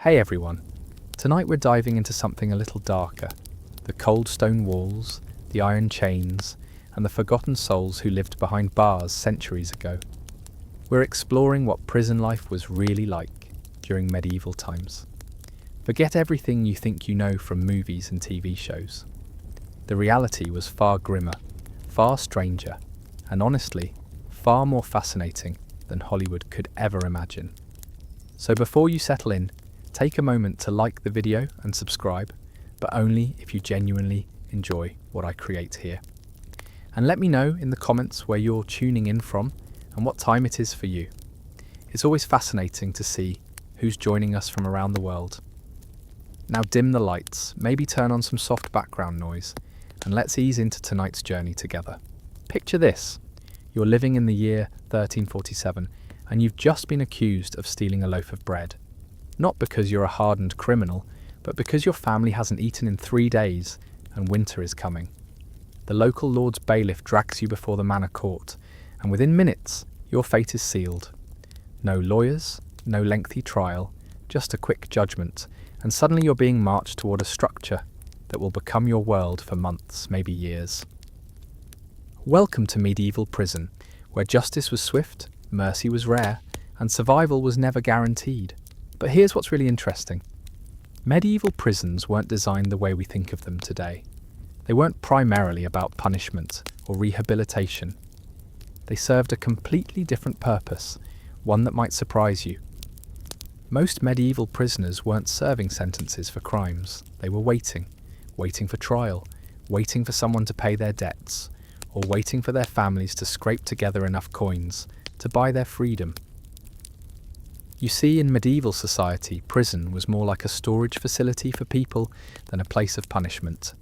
Hey everyone, tonight we're diving into something a little darker. The cold stone walls, the iron chains, and the forgotten souls who lived behind bars centuries ago. We're exploring what prison life was really like during medieval times. Forget everything you think you know from movies and TV shows. The reality was far grimmer, far stranger, and honestly, far more fascinating than Hollywood could ever imagine. So before you settle in, take a moment to like the video and subscribe, but only if you genuinely enjoy what I create here. And let me know in the comments where you're tuning in from and what time it is for you. It's always fascinating to see who's joining us from around the world. Now dim the lights, maybe turn on some soft background noise, and let's ease into tonight's journey together. Picture this. You're living in the year 1347 and you've just been accused of stealing a loaf of bread. Not because you're a hardened criminal, but because your family hasn't eaten in 3 days and winter is coming. The local lord's bailiff drags you before the manor court, and within minutes, your fate is sealed. No lawyers, no lengthy trial, just a quick judgment, and suddenly you're being marched toward a structure that will become your world for months, maybe years. Welcome to medieval prison, where justice was swift, mercy was rare, and survival was never guaranteed. But here's what's really interesting. Medieval prisons weren't designed the way we think of them today. They weren't primarily about punishment or rehabilitation. They served a completely different purpose, one that might surprise you. Most medieval prisoners weren't serving sentences for crimes. They were waiting for trial, waiting for someone to pay their debts, or waiting for their families to scrape together enough coins to buy their freedom. You see, in medieval society, prison was more like a storage facility for people than a place of punishment.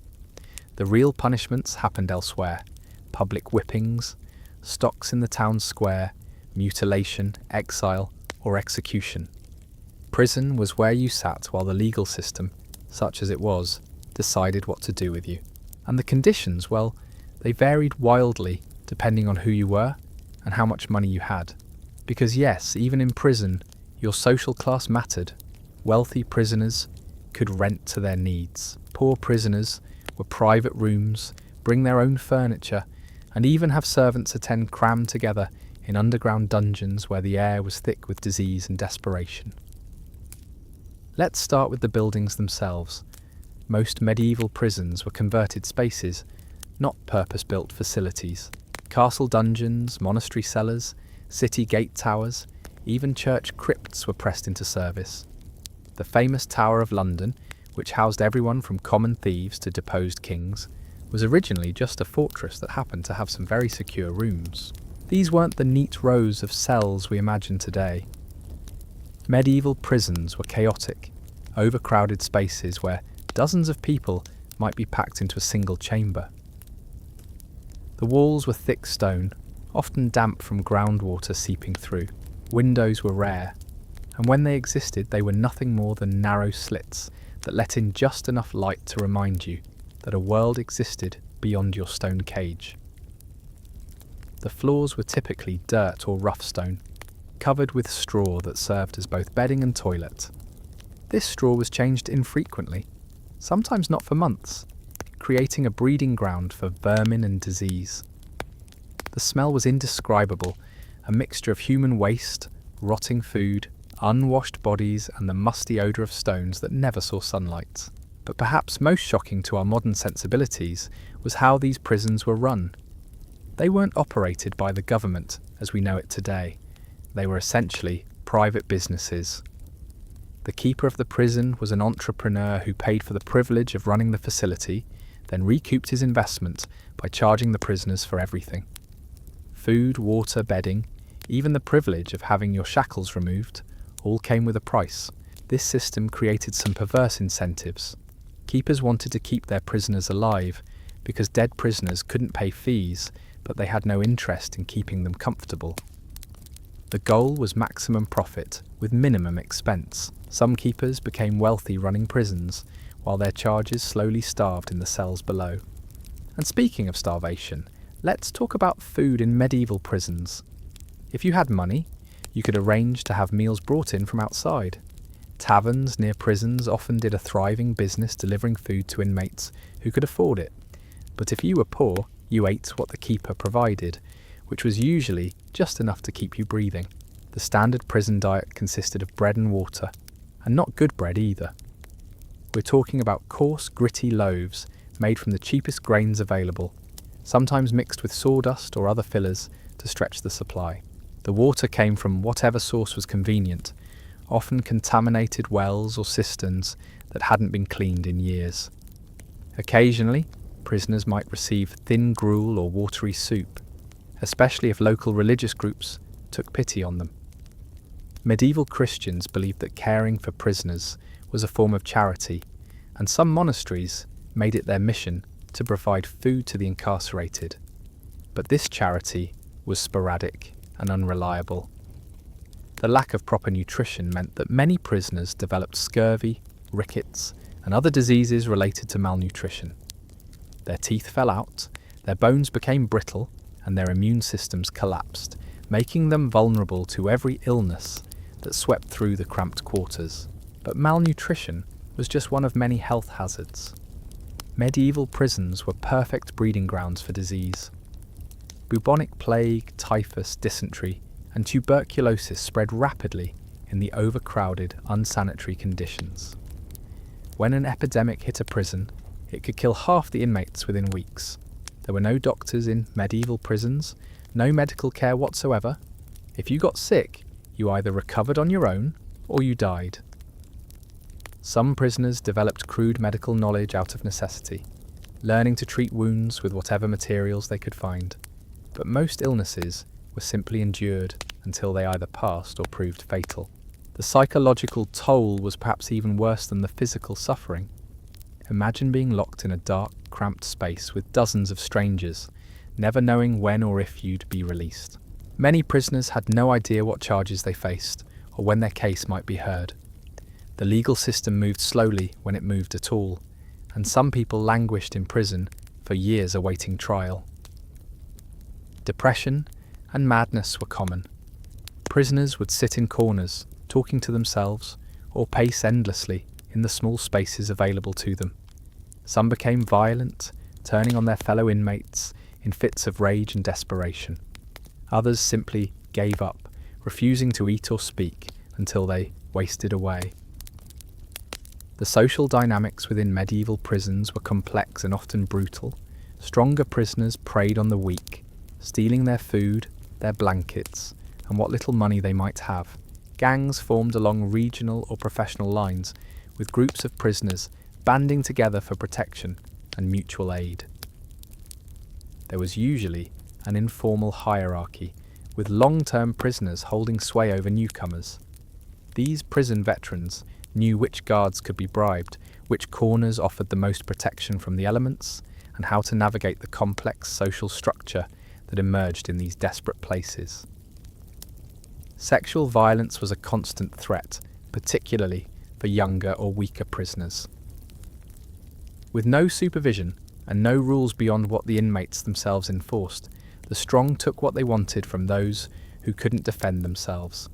The real punishments happened elsewhere: public whippings, stocks in the town square, mutilation, exile, or execution. Prison was where you sat while the legal system, such as it was, decided what to do with you. And the conditions, well, they varied wildly depending on who you were and how much money you had. Because yes, even in prison, your social class mattered. Wealthy prisoners could rent to their needs. Poor prisoners were private rooms, bring their own furniture, and even have servants attend crammed together in underground dungeons where the air was thick with disease and desperation. Let's start with the buildings themselves. Most medieval prisons were converted spaces, not purpose-built facilities. Castle dungeons, monastery cellars, city gate towers, even church crypts were pressed into service. The famous Tower of London, which housed everyone from common thieves to deposed kings, was originally just a fortress that happened to have some very secure rooms. These weren't the neat rows of cells we imagine today. Medieval prisons were chaotic, overcrowded spaces where dozens of people might be packed into a single chamber. The walls were thick stone, often damp from groundwater seeping through. Windows were rare, and when they existed they were nothing more than narrow slits that let in just enough light to remind you that a world existed beyond your stone cage. The floors were typically dirt or rough stone, covered with straw that served as both bedding and toilet. This straw was changed infrequently, sometimes not for months, creating a breeding ground for vermin and disease. The smell was indescribable, a mixture of human waste, rotting food, unwashed bodies, and the musty odour of stones that never saw sunlight. But perhaps most shocking to our modern sensibilities was how these prisons were run. They weren't operated by the government as we know it today. They were essentially private businesses. The keeper of the prison was an entrepreneur who paid for the privilege of running the facility, then recouped his investment by charging the prisoners for everything. Food, water, bedding, even the privilege of having your shackles removed, all came with a price. This system created some perverse incentives. Keepers wanted to keep their prisoners alive because dead prisoners couldn't pay fees, but they had no interest in keeping them comfortable. The goal was maximum profit with minimum expense. Some keepers became wealthy running prisons, while their charges slowly starved in the cells below. And speaking of starvation, let's talk about food in medieval prisons. If you had money, you could arrange to have meals brought in from outside. Taverns near prisons often did a thriving business delivering food to inmates who could afford it. But if you were poor, you ate what the keeper provided, which was usually just enough to keep you breathing. The standard prison diet consisted of bread and water, and not good bread either. We're talking about coarse, gritty loaves made from the cheapest grains available, sometimes mixed with sawdust or other fillers to stretch the supply. The water came from whatever source was convenient, often contaminated wells or cisterns that hadn't been cleaned in years. Occasionally, prisoners might receive thin gruel or watery soup, especially if local religious groups took pity on them. Medieval Christians believed that caring for prisoners was a form of charity, and some monasteries made it their mission to provide food to the incarcerated. But this charity was sporadic and unreliable. The lack of proper nutrition meant that many prisoners developed scurvy, rickets, and other diseases related to malnutrition. Their teeth fell out, their bones became brittle, and their immune systems collapsed, making them vulnerable to every illness that swept through the cramped quarters. But malnutrition was just one of many health hazards. Medieval prisons were perfect breeding grounds for disease. Bubonic plague, typhus, dysentery, and tuberculosis spread rapidly in the overcrowded, unsanitary conditions. When an epidemic hit a prison, it could kill half the inmates within weeks. There were no doctors in medieval prisons, no medical care whatsoever. If you got sick, you either recovered on your own or you died. Some prisoners developed crude medical knowledge out of necessity, learning to treat wounds with whatever materials they could find. But most illnesses were simply endured until they either passed or proved fatal. The psychological toll was perhaps even worse than the physical suffering. Imagine being locked in a dark, cramped space with dozens of strangers, never knowing when or if you'd be released. Many prisoners had no idea what charges they faced or when their case might be heard. The legal system moved slowly when it moved at all, and some people languished in prison for years awaiting trial. Depression and madness were common. Prisoners would sit in corners, talking to themselves, or pace endlessly in the small spaces available to them. Some became violent, turning on their fellow inmates in fits of rage and desperation. Others simply gave up, refusing to eat or speak until they wasted away. The social dynamics within medieval prisons were complex and often brutal. Stronger prisoners preyed on the weak, stealing their food, their blankets, and what little money they might have. Gangs formed along regional or professional lines, with groups of prisoners banding together for protection and mutual aid. There was usually an informal hierarchy, with long-term prisoners holding sway over newcomers. These prison veterans knew which guards could be bribed, which corners offered the most protection from the elements, and how to navigate the complex social structure that emerged in these desperate places. Sexual violence was a constant threat, particularly for younger or weaker prisoners. With no supervision and no rules beyond what the inmates themselves enforced, the strong took what they wanted from those who couldn't defend themselves.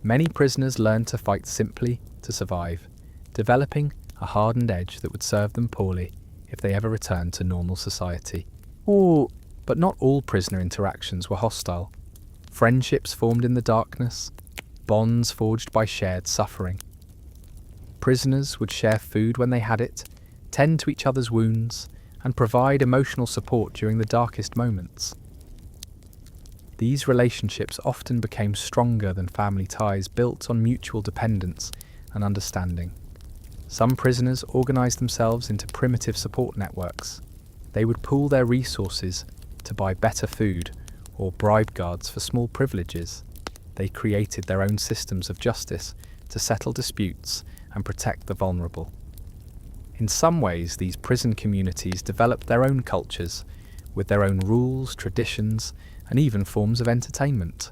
Many prisoners learned to fight simply to survive, developing a hardened edge that would serve them poorly if they ever returned to normal society. But not all prisoner interactions were hostile. Friendships formed in the darkness, bonds forged by shared suffering. Prisoners would share food when they had it, tend to each other's wounds, and provide emotional support during the darkest moments. These relationships often became stronger than family ties built on mutual dependence and understanding. Some prisoners organised themselves into primitive support networks. They would pool their resources to buy better food or bribe guards for small privileges. They created their own systems of justice to settle disputes and protect the vulnerable. In some ways, these prison communities developed their own cultures, with their own rules, traditions, and even forms of entertainment.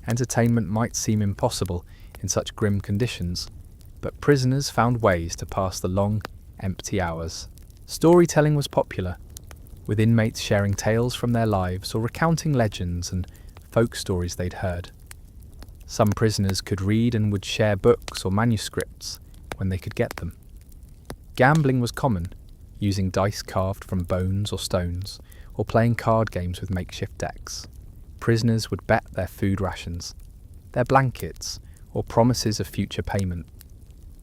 Entertainment might seem impossible in such grim conditions, but prisoners found ways to pass the long, empty hours. Storytelling was popular, with inmates sharing tales from their lives or recounting legends and folk stories they'd heard. Some prisoners could read and would share books or manuscripts when they could get them. Gambling was common, using dice carved from bones or stones, or playing card games with makeshift decks. Prisoners would bet their food rations, their blankets, or promises of future payment.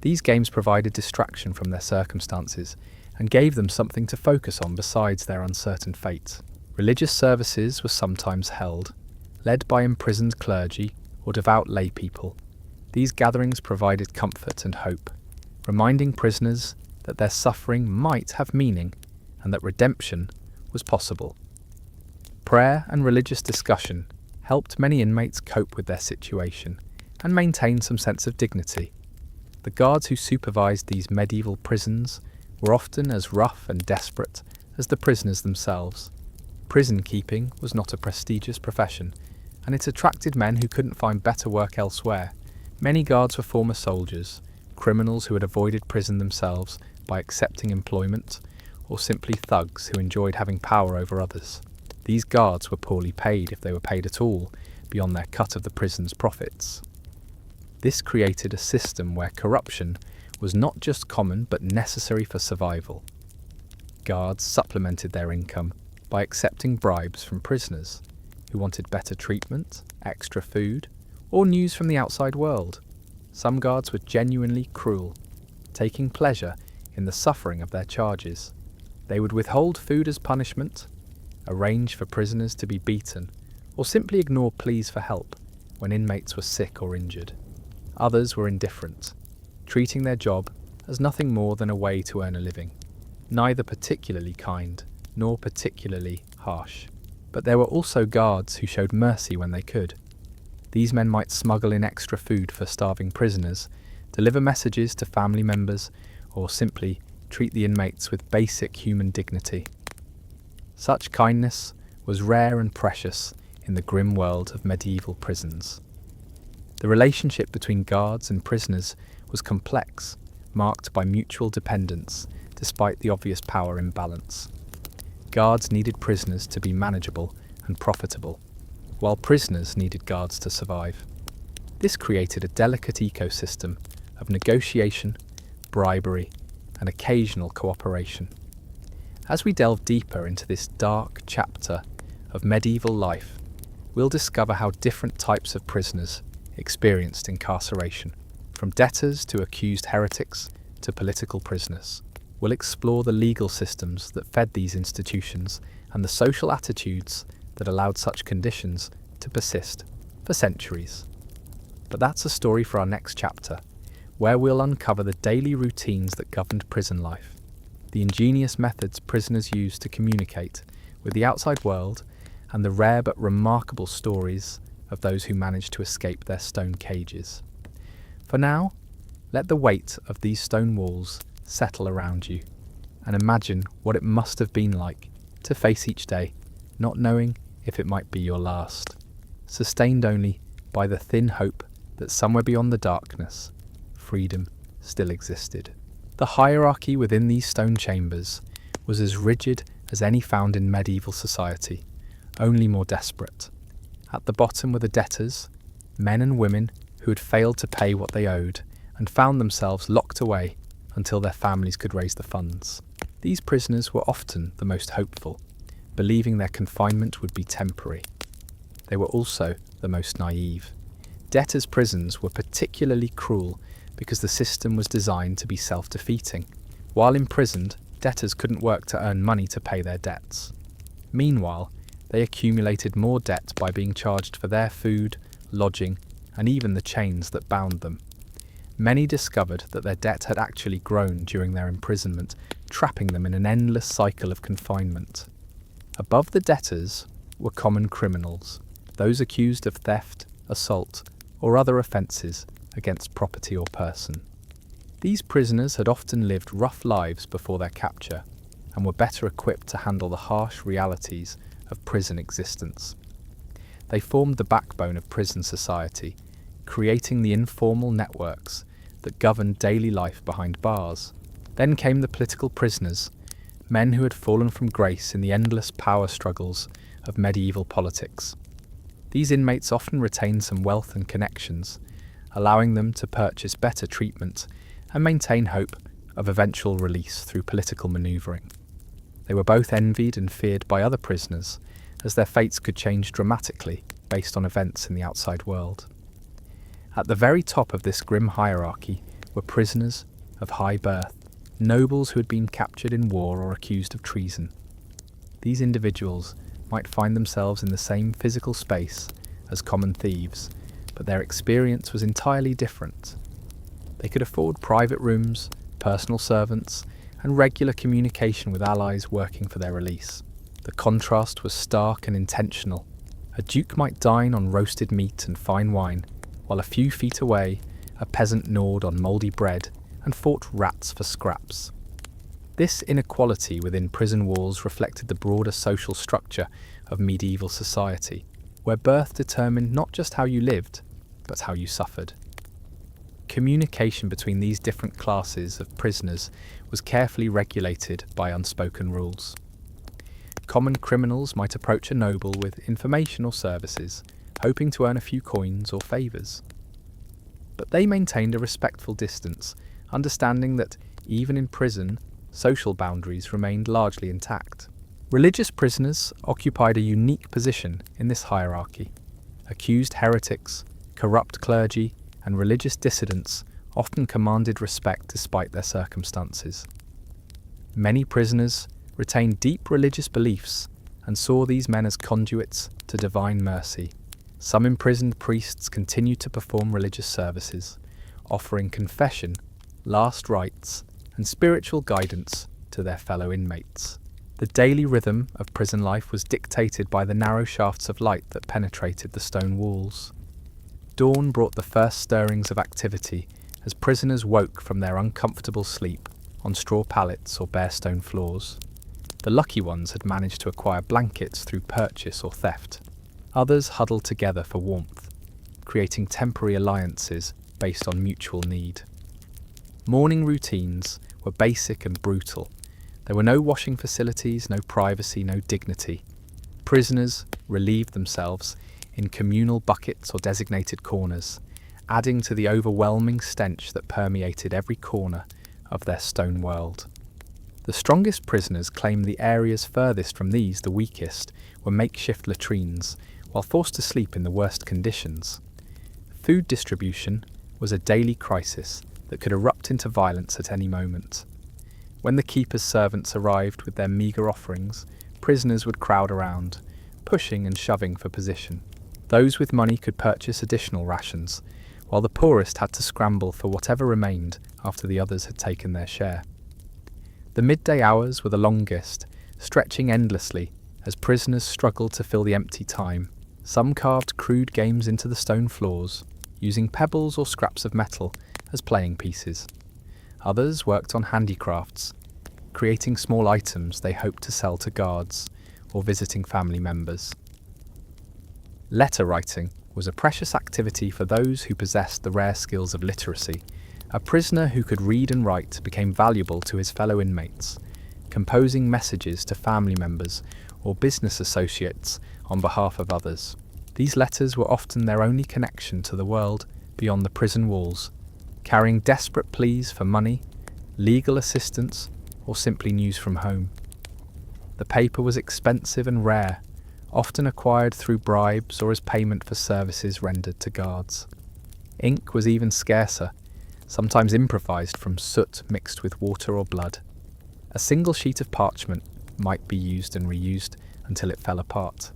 These games provided distraction from their circumstances and gave them something to focus on besides their uncertain fate. Religious services were sometimes held, led by imprisoned clergy or devout lay people. These gatherings provided comfort and hope, reminding prisoners that their suffering might have meaning and that redemption was possible. Prayer and religious discussion helped many inmates cope with their situation and maintain some sense of dignity. The guards who supervised these medieval prisons were often as rough and desperate as the prisoners themselves. Prison keeping was not a prestigious profession, and it attracted men who couldn't find better work elsewhere. Many guards were former soldiers, criminals who had avoided prison themselves by accepting employment, or simply thugs who enjoyed having power over others. These guards were poorly paid, if they were paid at all, beyond their cut of the prison's profits. This created a system where corruption was not just common but necessary for survival. Guards supplemented their income by accepting bribes from prisoners who wanted better treatment, extra food, or news from the outside world. Some guards were genuinely cruel, taking pleasure in the suffering of their charges. They would withhold food as punishment, arrange for prisoners to be beaten, or simply ignore pleas for help when inmates were sick or injured. Others were indifferent, treating their job as nothing more than a way to earn a living, neither particularly kind nor particularly harsh. But there were also guards who showed mercy when they could. These men might smuggle in extra food for starving prisoners, deliver messages to family members, or simply treat the inmates with basic human dignity. Such kindness was rare and precious in the grim world of medieval prisons. The relationship between guards and prisoners was complex, marked by mutual dependence, despite the obvious power imbalance. Guards needed prisoners to be manageable and profitable, while prisoners needed guards to survive. This created a delicate ecosystem of negotiation, bribery, and occasional cooperation. As we delve deeper into this dark chapter of medieval life, we'll discover how different types of prisoners experienced incarceration, from debtors to accused heretics to political prisoners. We'll explore the legal systems that fed these institutions and the social attitudes that allowed such conditions to persist for centuries. But that's a story for our next chapter, where we'll uncover the daily routines that governed prison life, the ingenious methods prisoners used to communicate with the outside world, and the rare but remarkable stories of those who managed to escape their stone cages. For now, let the weight of these stone walls settle around you, and imagine what it must have been like to face each day, not knowing if it might be your last, sustained only by the thin hope that somewhere beyond the darkness, freedom still existed. The hierarchy within these stone chambers was as rigid as any found in medieval society, only more desperate. At the bottom were the debtors, men and women who had failed to pay what they owed and found themselves locked away until their families could raise the funds. These prisoners were often the most hopeful, believing their confinement would be temporary. They were also the most naive. Debtors' prisons were particularly cruel because the system was designed to be self-defeating. While imprisoned, debtors couldn't work to earn money to pay their debts. Meanwhile, they accumulated more debt by being charged for their food, lodging, and even the chains that bound them. Many discovered that their debt had actually grown during their imprisonment, trapping them in an endless cycle of confinement. Above the debtors were common criminals, those accused of theft, assault, or other offences against property or person. These prisoners had often lived rough lives before their capture, and were better equipped to handle the harsh realities of prison existence. They formed the backbone of prison society, creating the informal networks that governed daily life behind bars. Then came the political prisoners, men who had fallen from grace in the endless power struggles of medieval politics. These inmates often retained some wealth and connections, allowing them to purchase better treatment and maintain hope of eventual release through political manoeuvring. They were both envied and feared by other prisoners, as their fates could change dramatically based on events in the outside world. At the very top of this grim hierarchy were prisoners of high birth, nobles who had been captured in war or accused of treason. These individuals might find themselves in the same physical space as common thieves, but their experience was entirely different. They could afford private rooms, personal servants, and regular communication with allies working for their release. The contrast was stark and intentional. A duke might dine on roasted meat and fine wine, while a few feet away, a peasant gnawed on mouldy bread and fought rats for scraps. This inequality within prison walls reflected the broader social structure of medieval society, where birth determined not just how you lived, but how you suffered. Communication between these different classes of prisoners was carefully regulated by unspoken rules. Common criminals might approach a noble with information or services, hoping to earn a few coins or favours. But they maintained a respectful distance, understanding that, even in prison, social boundaries remained largely intact. Religious prisoners occupied a unique position in this hierarchy. Accused heretics, corrupt clergy, and religious dissidents often commanded respect despite their circumstances. Many prisoners retained deep religious beliefs and saw these men as conduits to divine mercy. Some imprisoned priests continued to perform religious services, offering confession, last rites, and spiritual guidance to their fellow inmates. The daily rhythm of prison life was dictated by the narrow shafts of light that penetrated the stone walls. Dawn brought the first stirrings of activity as prisoners woke from their uncomfortable sleep on straw pallets or bare stone floors. The lucky ones had managed to acquire blankets through purchase or theft. Others huddled together for warmth, creating temporary alliances based on mutual need. Morning routines were basic and brutal. There were no washing facilities, no privacy, no dignity. Prisoners relieved themselves in communal buckets or designated corners, adding to the overwhelming stench that permeated every corner of their stone world. The strongest prisoners claimed the areas furthest from these, the weakest, were makeshift latrines, while forced to sleep in the worst conditions. Food distribution was a daily crisis that could erupt into violence at any moment. When the keeper's servants arrived with their meagre offerings, prisoners would crowd around, pushing and shoving for position. Those with money could purchase additional rations, while the poorest had to scramble for whatever remained after the others had taken their share. The midday hours were the longest, stretching endlessly as prisoners struggled to fill the empty time. Some carved crude games into the stone floors, using pebbles or scraps of metal as playing pieces. Others worked on handicrafts, creating small items they hoped to sell to guards or visiting family members. Letter writing was a precious activity for those who possessed the rare skills of literacy. A prisoner who could read and write became valuable to his fellow inmates, composing messages to family members or business associates on behalf of others. These letters were often their only connection to the world beyond the prison walls, carrying desperate pleas for money, legal assistance, or simply news from home. The paper was expensive and rare, often acquired through bribes or as payment for services rendered to guards. Ink was even scarcer, sometimes improvised from soot mixed with water or blood. A single sheet of parchment might be used and reused until it fell apart,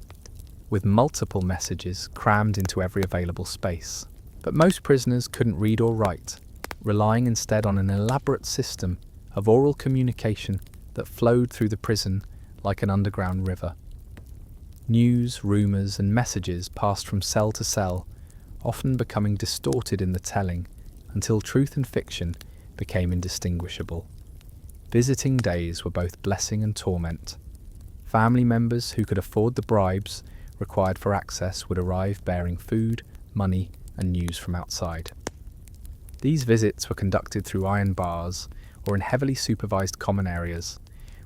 with multiple messages crammed into every available space. But most prisoners couldn't read or write, relying instead on an elaborate system of oral communication that flowed through the prison like an underground river. News, rumours, and messages passed from cell to cell, often becoming distorted in the telling until truth and fiction became indistinguishable. Visiting days were both blessing and torment. Family members who could afford the bribes required for access would arrive bearing food, money, and news from outside. These visits were conducted through iron bars or in heavily supervised common areas,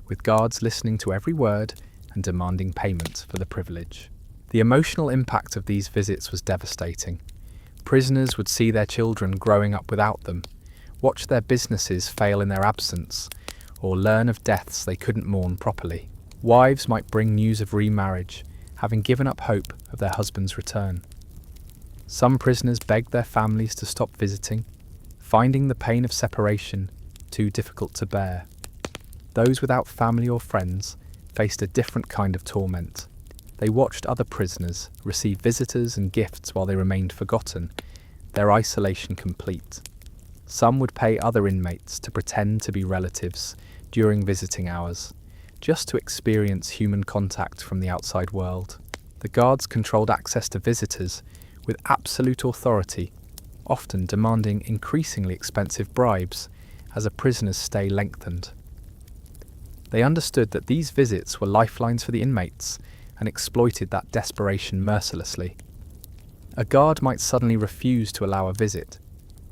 with guards listening to every word and demanding payment for the privilege. The emotional impact of these visits was devastating. Prisoners would see their children growing up without them, watch their businesses fail in their absence, or learn of deaths they couldn't mourn properly. Wives might bring news of remarriage, having given up hope of their husband's return. Some prisoners begged their families to stop visiting, finding the pain of separation too difficult to bear. Those without family or friends faced a different kind of torment. They watched other prisoners receive visitors and gifts while they remained forgotten, their isolation complete. Some would pay other inmates to pretend to be relatives during visiting hours, just to experience human contact from the outside world. The guards controlled access to visitors with absolute authority, often demanding increasingly expensive bribes as a prisoner's stay lengthened. They understood that these visits were lifelines for the inmates and exploited that desperation mercilessly. A guard might suddenly refuse to allow a visit,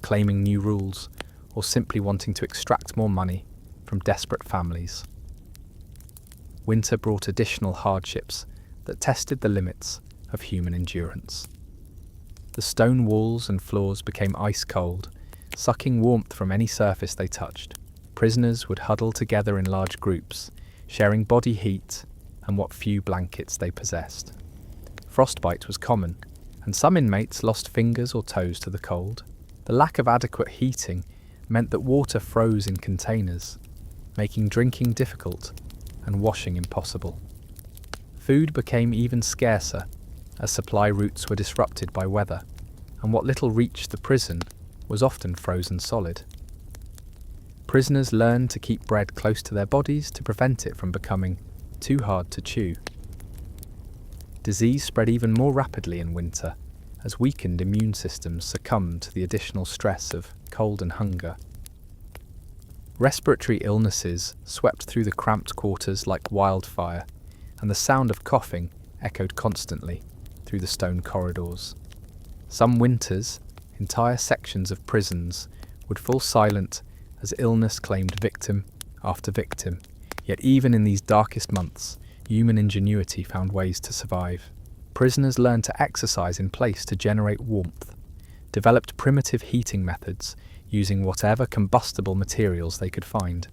claiming new rules, or simply wanting to extract more money from desperate families. Winter brought additional hardships that tested the limits of human endurance. The stone walls and floors became ice cold, sucking warmth from any surface they touched. Prisoners would huddle together in large groups, sharing body heat and what few blankets they possessed. Frostbite was common, and some inmates lost fingers or toes to the cold. The lack of adequate heating meant that water froze in containers, making drinking difficult and washing impossible. Food became even scarcer as supply routes were disrupted by weather, and what little reached the prison was often frozen solid. Prisoners learned to keep bread close to their bodies to prevent it from becoming too hard to chew. Disease spread even more rapidly in winter, as weakened immune systems succumbed to the additional stress of cold and hunger. Respiratory illnesses swept through the cramped quarters like wildfire, and the sound of coughing echoed constantly through the stone corridors. Some winters, entire sections of prisons would fall silent as illness claimed victim after victim. Yet even in these darkest months, human ingenuity found ways to survive. Prisoners learned to exercise in place to generate warmth, developed primitive heating methods using whatever combustible materials they could find,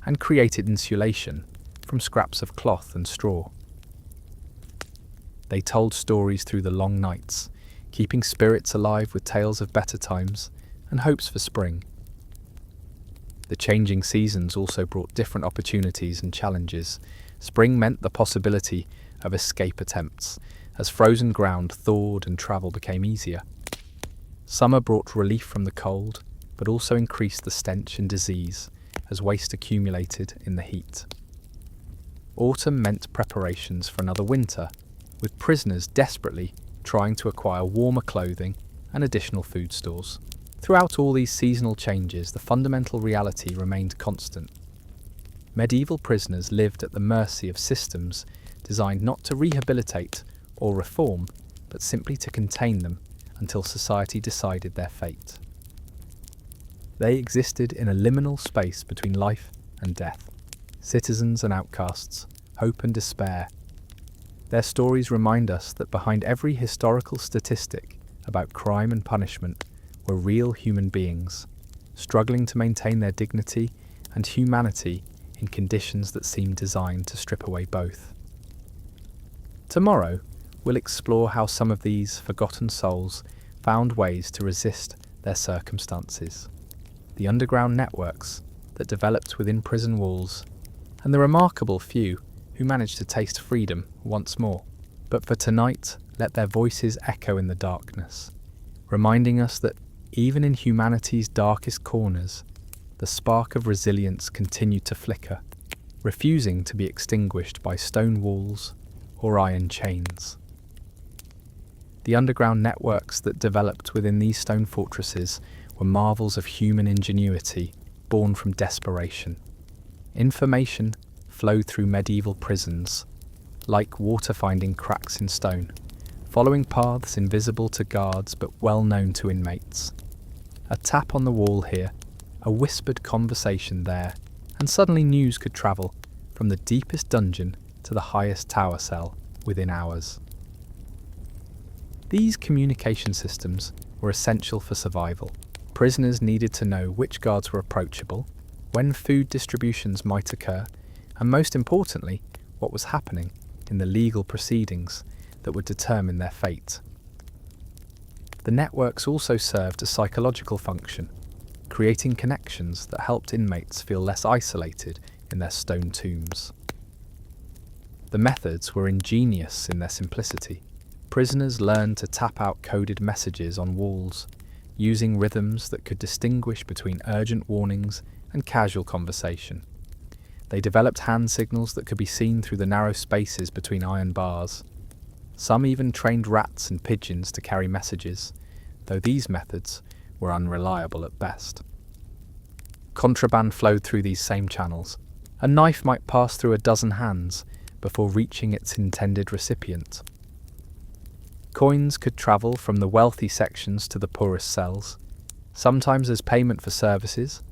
and created insulation from scraps of cloth and straw. They told stories through the long nights, keeping spirits alive with tales of better times and hopes for spring. The changing seasons also brought different opportunities and challenges. Spring meant the possibility of escape attempts, as frozen ground thawed and travel became easier. Summer brought relief from the cold, but also increased the stench and disease as waste accumulated in the heat. Autumn meant preparations for another winter, with prisoners desperately trying to acquire warmer clothing and additional food stores. Throughout all these seasonal changes, the fundamental reality remained constant. Medieval prisoners lived at the mercy of systems designed not to rehabilitate or reform, but simply to contain them until society decided their fate. They existed in a liminal space between life and death, citizens and outcasts, hope and despair. Their stories remind us that behind every historical statistic about crime and punishment were real human beings, struggling to maintain their dignity and humanity in conditions that seemed designed to strip away both. Tomorrow, we'll explore how some of these forgotten souls found ways to resist their circumstances, the underground networks that developed within prison walls, and the remarkable few who managed to taste freedom once more. But for tonight, let their voices echo in the darkness, reminding us that even in humanity's darkest corners, the spark of resilience continued to flicker, refusing to be extinguished by stone walls or iron chains. The underground networks that developed within these stone fortresses were marvels of human ingenuity born from desperation. Information flowed through medieval prisons, like water finding cracks in stone, following paths invisible to guards but well known to inmates. A tap on the wall here, a whispered conversation there, and suddenly news could travel from the deepest dungeon to the highest tower cell within hours. These communication systems were essential for survival. Prisoners needed to know which guards were approachable, when food distributions might occur, and most importantly, what was happening in the legal proceedings that would determine their fate. The networks also served a psychological function, creating connections that helped inmates feel less isolated in their stone tombs. The methods were ingenious in their simplicity. Prisoners learned to tap out coded messages on walls, using rhythms that could distinguish between urgent warnings and casual conversation. They developed hand signals that could be seen through the narrow spaces between iron bars. Some even trained rats and pigeons to carry messages, though these methods were unreliable at best. Contraband flowed through these same channels. A knife might pass through a dozen hands before reaching its intended recipient. Coins could travel from the wealthy sections to the poorest cells, sometimes as payment for services,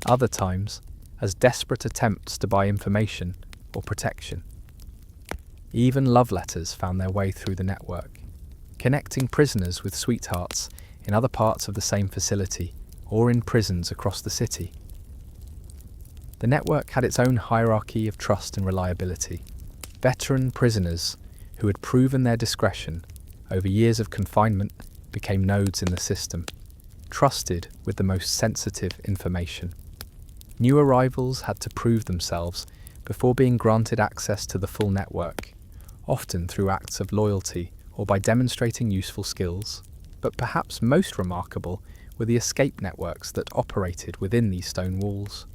other times as desperate attempts to buy information or protection. Even love letters found their way through the network, connecting prisoners with sweethearts in other parts of the same facility or in prisons across the city. The network had its own hierarchy of trust and reliability. Veteran prisoners who had proven their discretion over years of confinement became nodes in the system, trusted with the most sensitive information. New arrivals had to prove themselves before being granted access to the full network, often through acts of loyalty or by demonstrating useful skills. But perhaps most remarkable were the escape networks that operated within these stone walls.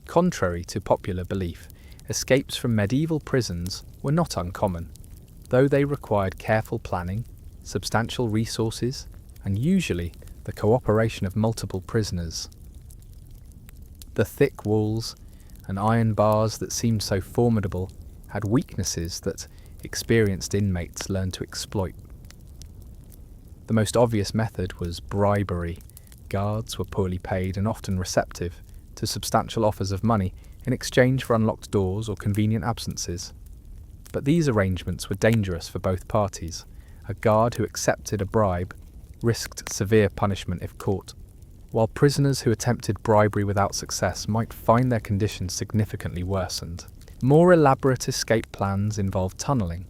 Contrary to popular belief, escapes from medieval prisons were not uncommon, though they required careful planning, substantial resources, and usually the cooperation of multiple prisoners. The thick walls and iron bars that seemed so formidable had weaknesses that experienced inmates learned to exploit. The most obvious method was bribery. Guards were poorly paid and often receptive to substantial offers of money in exchange for unlocked doors or convenient absences. But these arrangements were dangerous for both parties. A guard who accepted a bribe risked severe punishment if caught, while prisoners who attempted bribery without success might find their conditions significantly worsened. More elaborate escape plans involved tunnelling,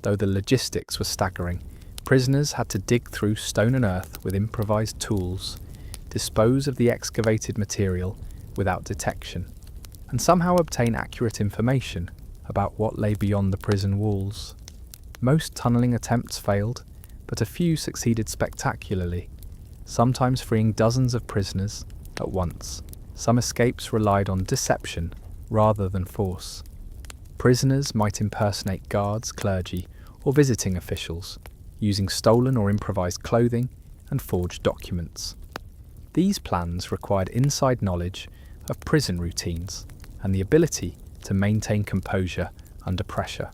though the logistics were staggering. Prisoners had to dig through stone and earth with improvised tools, dispose of the excavated material without detection, and somehow obtain accurate information about what lay beyond the prison walls. Most tunnelling attempts failed, but a few succeeded spectacularly, sometimes freeing dozens of prisoners at once. Some escapes relied on deception rather than force. Prisoners might impersonate guards, clergy, or visiting officials, using stolen or improvised clothing and forged documents. These plans required inside knowledge of prison routines and the ability to maintain composure under pressure.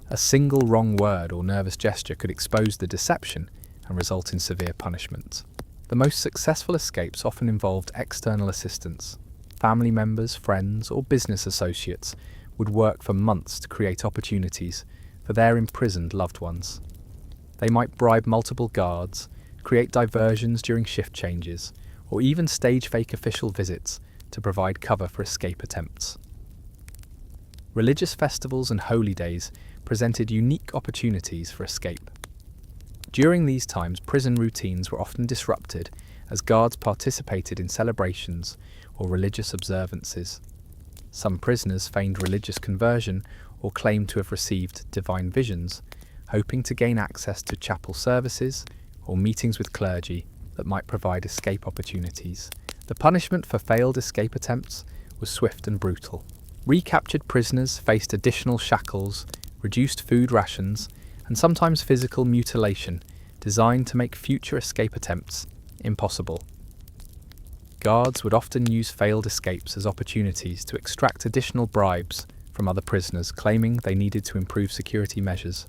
A single wrong word or nervous gesture could expose the deception and result in severe punishment. The most successful escapes often involved external assistance. Family members, friends, or business associates would work for months to create opportunities for their imprisoned loved ones. They might bribe multiple guards, create diversions during shift changes, or even stage fake official visits to provide cover for escape attempts. Religious festivals and holy days presented unique opportunities for escape. During these times, prison routines were often disrupted as guards participated in celebrations or religious observances. Some prisoners feigned religious conversion or claimed to have received divine visions, hoping to gain access to chapel services or meetings with clergy that might provide escape opportunities. The punishment for failed escape attempts was swift and brutal. Recaptured prisoners faced additional shackles, reduced food rations, and sometimes physical mutilation designed to make future escape attempts impossible. Guards would often use failed escapes as opportunities to extract additional bribes from other prisoners, claiming they needed to improve security measures.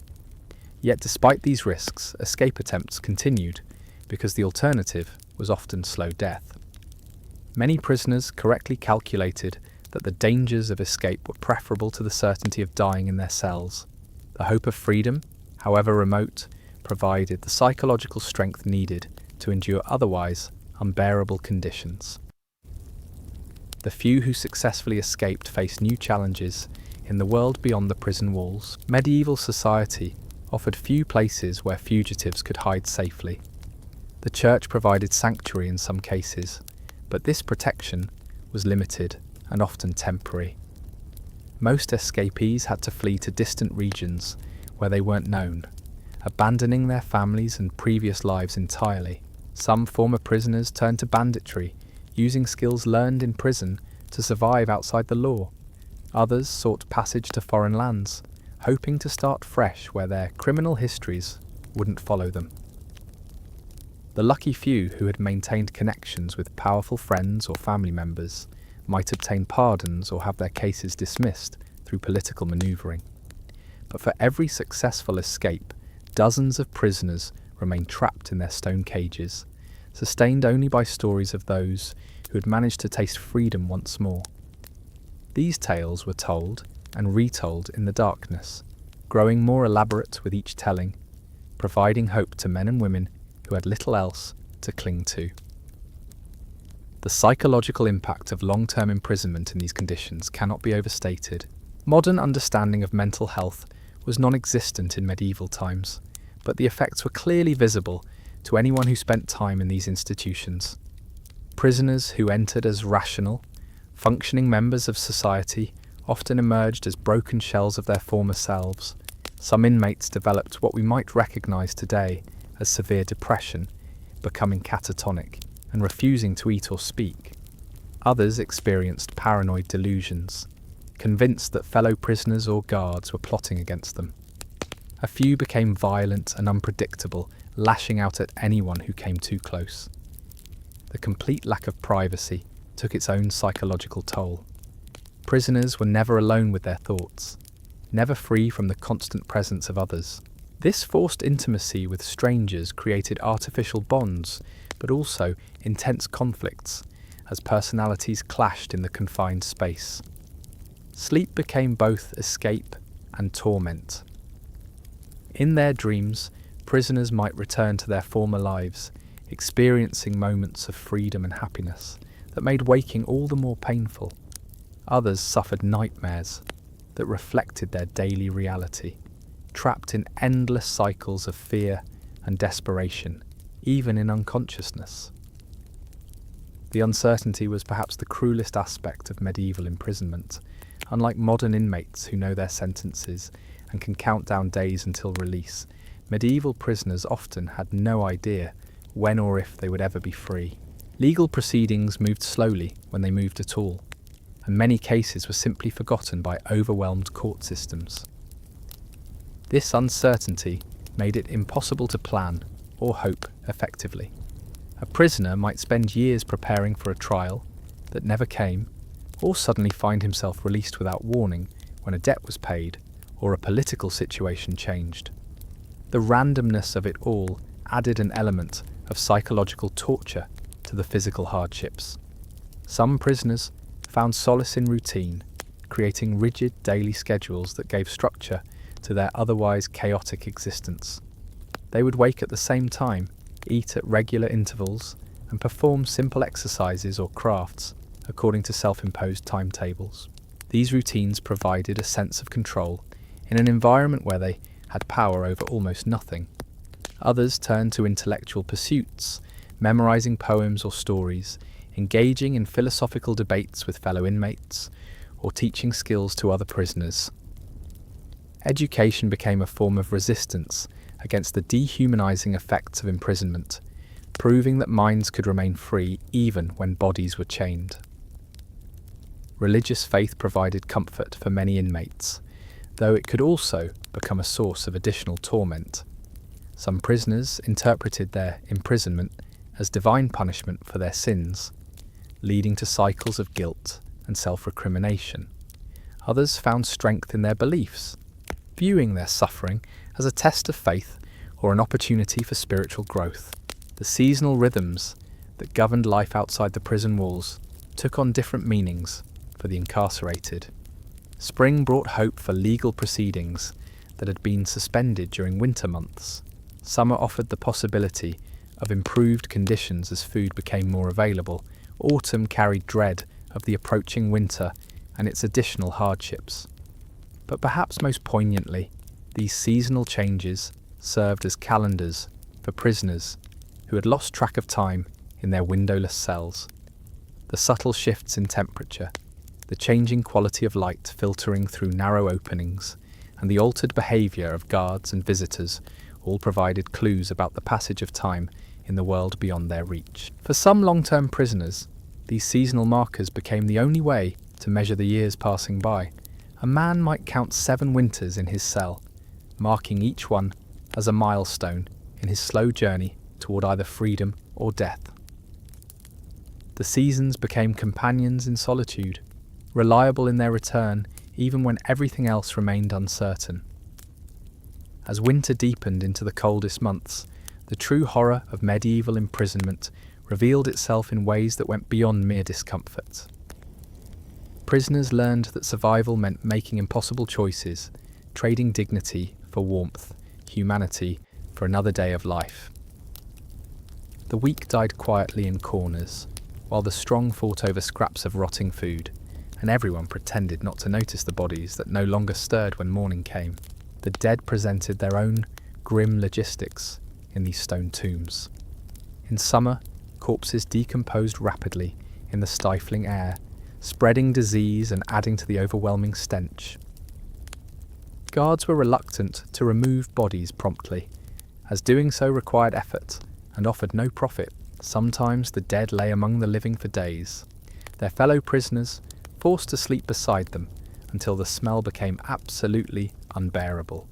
Yet despite these risks, escape attempts continued because the alternative was often slow death. Many prisoners correctly calculated that the dangers of escape were preferable to the certainty of dying in their cells. The hope of freedom however remote, provided the psychological strength needed to endure otherwise unbearable conditions. The few who successfully escaped faced new challenges in the world beyond the prison walls. Medieval society offered few places where fugitives could hide safely. The church provided sanctuary in some cases, but this protection was limited and often temporary. Most escapees had to flee to distant regions where they weren't known, abandoning their families and previous lives entirely. Some former prisoners turned to banditry, using skills learned in prison to survive outside the law. Others sought passage to foreign lands, hoping to start fresh where their criminal histories wouldn't follow them. The lucky few who had maintained connections with powerful friends or family members might obtain pardons or have their cases dismissed through political manoeuvring. But for every successful escape, dozens of prisoners remained trapped in their stone cages, sustained only by stories of those who had managed to taste freedom once more. These tales were told and retold in the darkness, growing more elaborate with each telling, providing hope to men and women who had little else to cling to. The psychological impact of long-term imprisonment in these conditions cannot be overstated. Modern understanding of mental health was non-existent in medieval times, but the effects were clearly visible to anyone who spent time in these institutions. Prisoners who entered as rational, functioning members of society often emerged as broken shells of their former selves. Some inmates developed what we might recognise today as severe depression, becoming catatonic and refusing to eat or speak. Others experienced paranoid delusions, convinced that fellow prisoners or guards were plotting against them. A few became violent and unpredictable, lashing out at anyone who came too close. The complete lack of privacy took its own psychological toll. Prisoners were never alone with their thoughts, never free from the constant presence of others. This forced intimacy with strangers created artificial bonds, but also intense conflicts, as personalities clashed in the confined space. Sleep became both escape and torment. In their dreams, prisoners might return to their former lives, experiencing moments of freedom and happiness that made waking all the more painful. Others suffered nightmares that reflected their daily reality, trapped in endless cycles of fear and desperation, even in unconsciousness. The uncertainty was perhaps the cruelest aspect of medieval imprisonment. Unlike modern inmates who know their sentences and can count down days until release, medieval prisoners often had no idea when or if they would ever be free. Legal proceedings moved slowly when they moved at all, and many cases were simply forgotten by overwhelmed court systems. This uncertainty made it impossible to plan or hope effectively. A prisoner might spend years preparing for a trial that never came, or suddenly find himself released without warning when a debt was paid or a political situation changed. The randomness of it all added an element of psychological torture to the physical hardships. Some prisoners found solace in routine, creating rigid daily schedules that gave structure to their otherwise chaotic existence. They would wake at the same time, eat at regular intervals, and perform simple exercises or crafts according to self-imposed timetables. These routines provided a sense of control in an environment where they had power over almost nothing. Others turned to intellectual pursuits, memorizing poems or stories, engaging in philosophical debates with fellow inmates, or teaching skills to other prisoners. Education became a form of resistance against the dehumanizing effects of imprisonment, proving that minds could remain free even when bodies were chained. Religious faith provided comfort for many inmates, though it could also become a source of additional torment. Some prisoners interpreted their imprisonment as divine punishment for their sins, leading to cycles of guilt and self-recrimination. Others found strength in their beliefs, viewing their suffering as a test of faith or an opportunity for spiritual growth. The seasonal rhythms that governed life outside the prison walls took on different meanings for the incarcerated. Spring brought hope for legal proceedings that had been suspended during winter months. Summer offered the possibility of improved conditions as food became more available. Autumn carried dread of the approaching winter and its additional hardships. But perhaps most poignantly, these seasonal changes served as calendars for prisoners who had lost track of time in their windowless cells. The subtle shifts in temperature, the changing quality of light filtering through narrow openings, and the altered behaviour of guards and visitors all provided clues about the passage of time in the world beyond their reach. For some long-term prisoners, these seasonal markers became the only way to measure the years passing by. A man might count 7 winters in his cell, marking each one as a milestone in his slow journey toward either freedom or death. The seasons became companions in solitude, reliable in their return even when everything else remained uncertain. As winter deepened into the coldest months, the true horror of medieval imprisonment revealed itself in ways that went beyond mere discomfort. Prisoners learned that survival meant making impossible choices, trading dignity for warmth, humanity for another day of life. The weak died quietly in corners, while the strong fought over scraps of rotting food, and everyone pretended not to notice the bodies that no longer stirred when morning came. The dead presented their own grim logistics in these stone tombs. In summer, corpses decomposed rapidly in the stifling air, spreading disease and adding to the overwhelming stench. Guards were reluctant to remove bodies promptly, as doing so required effort and offered no profit. Sometimes the dead lay among the living for days, their fellow prisoners forced to sleep beside them until the smell became absolutely unbearable.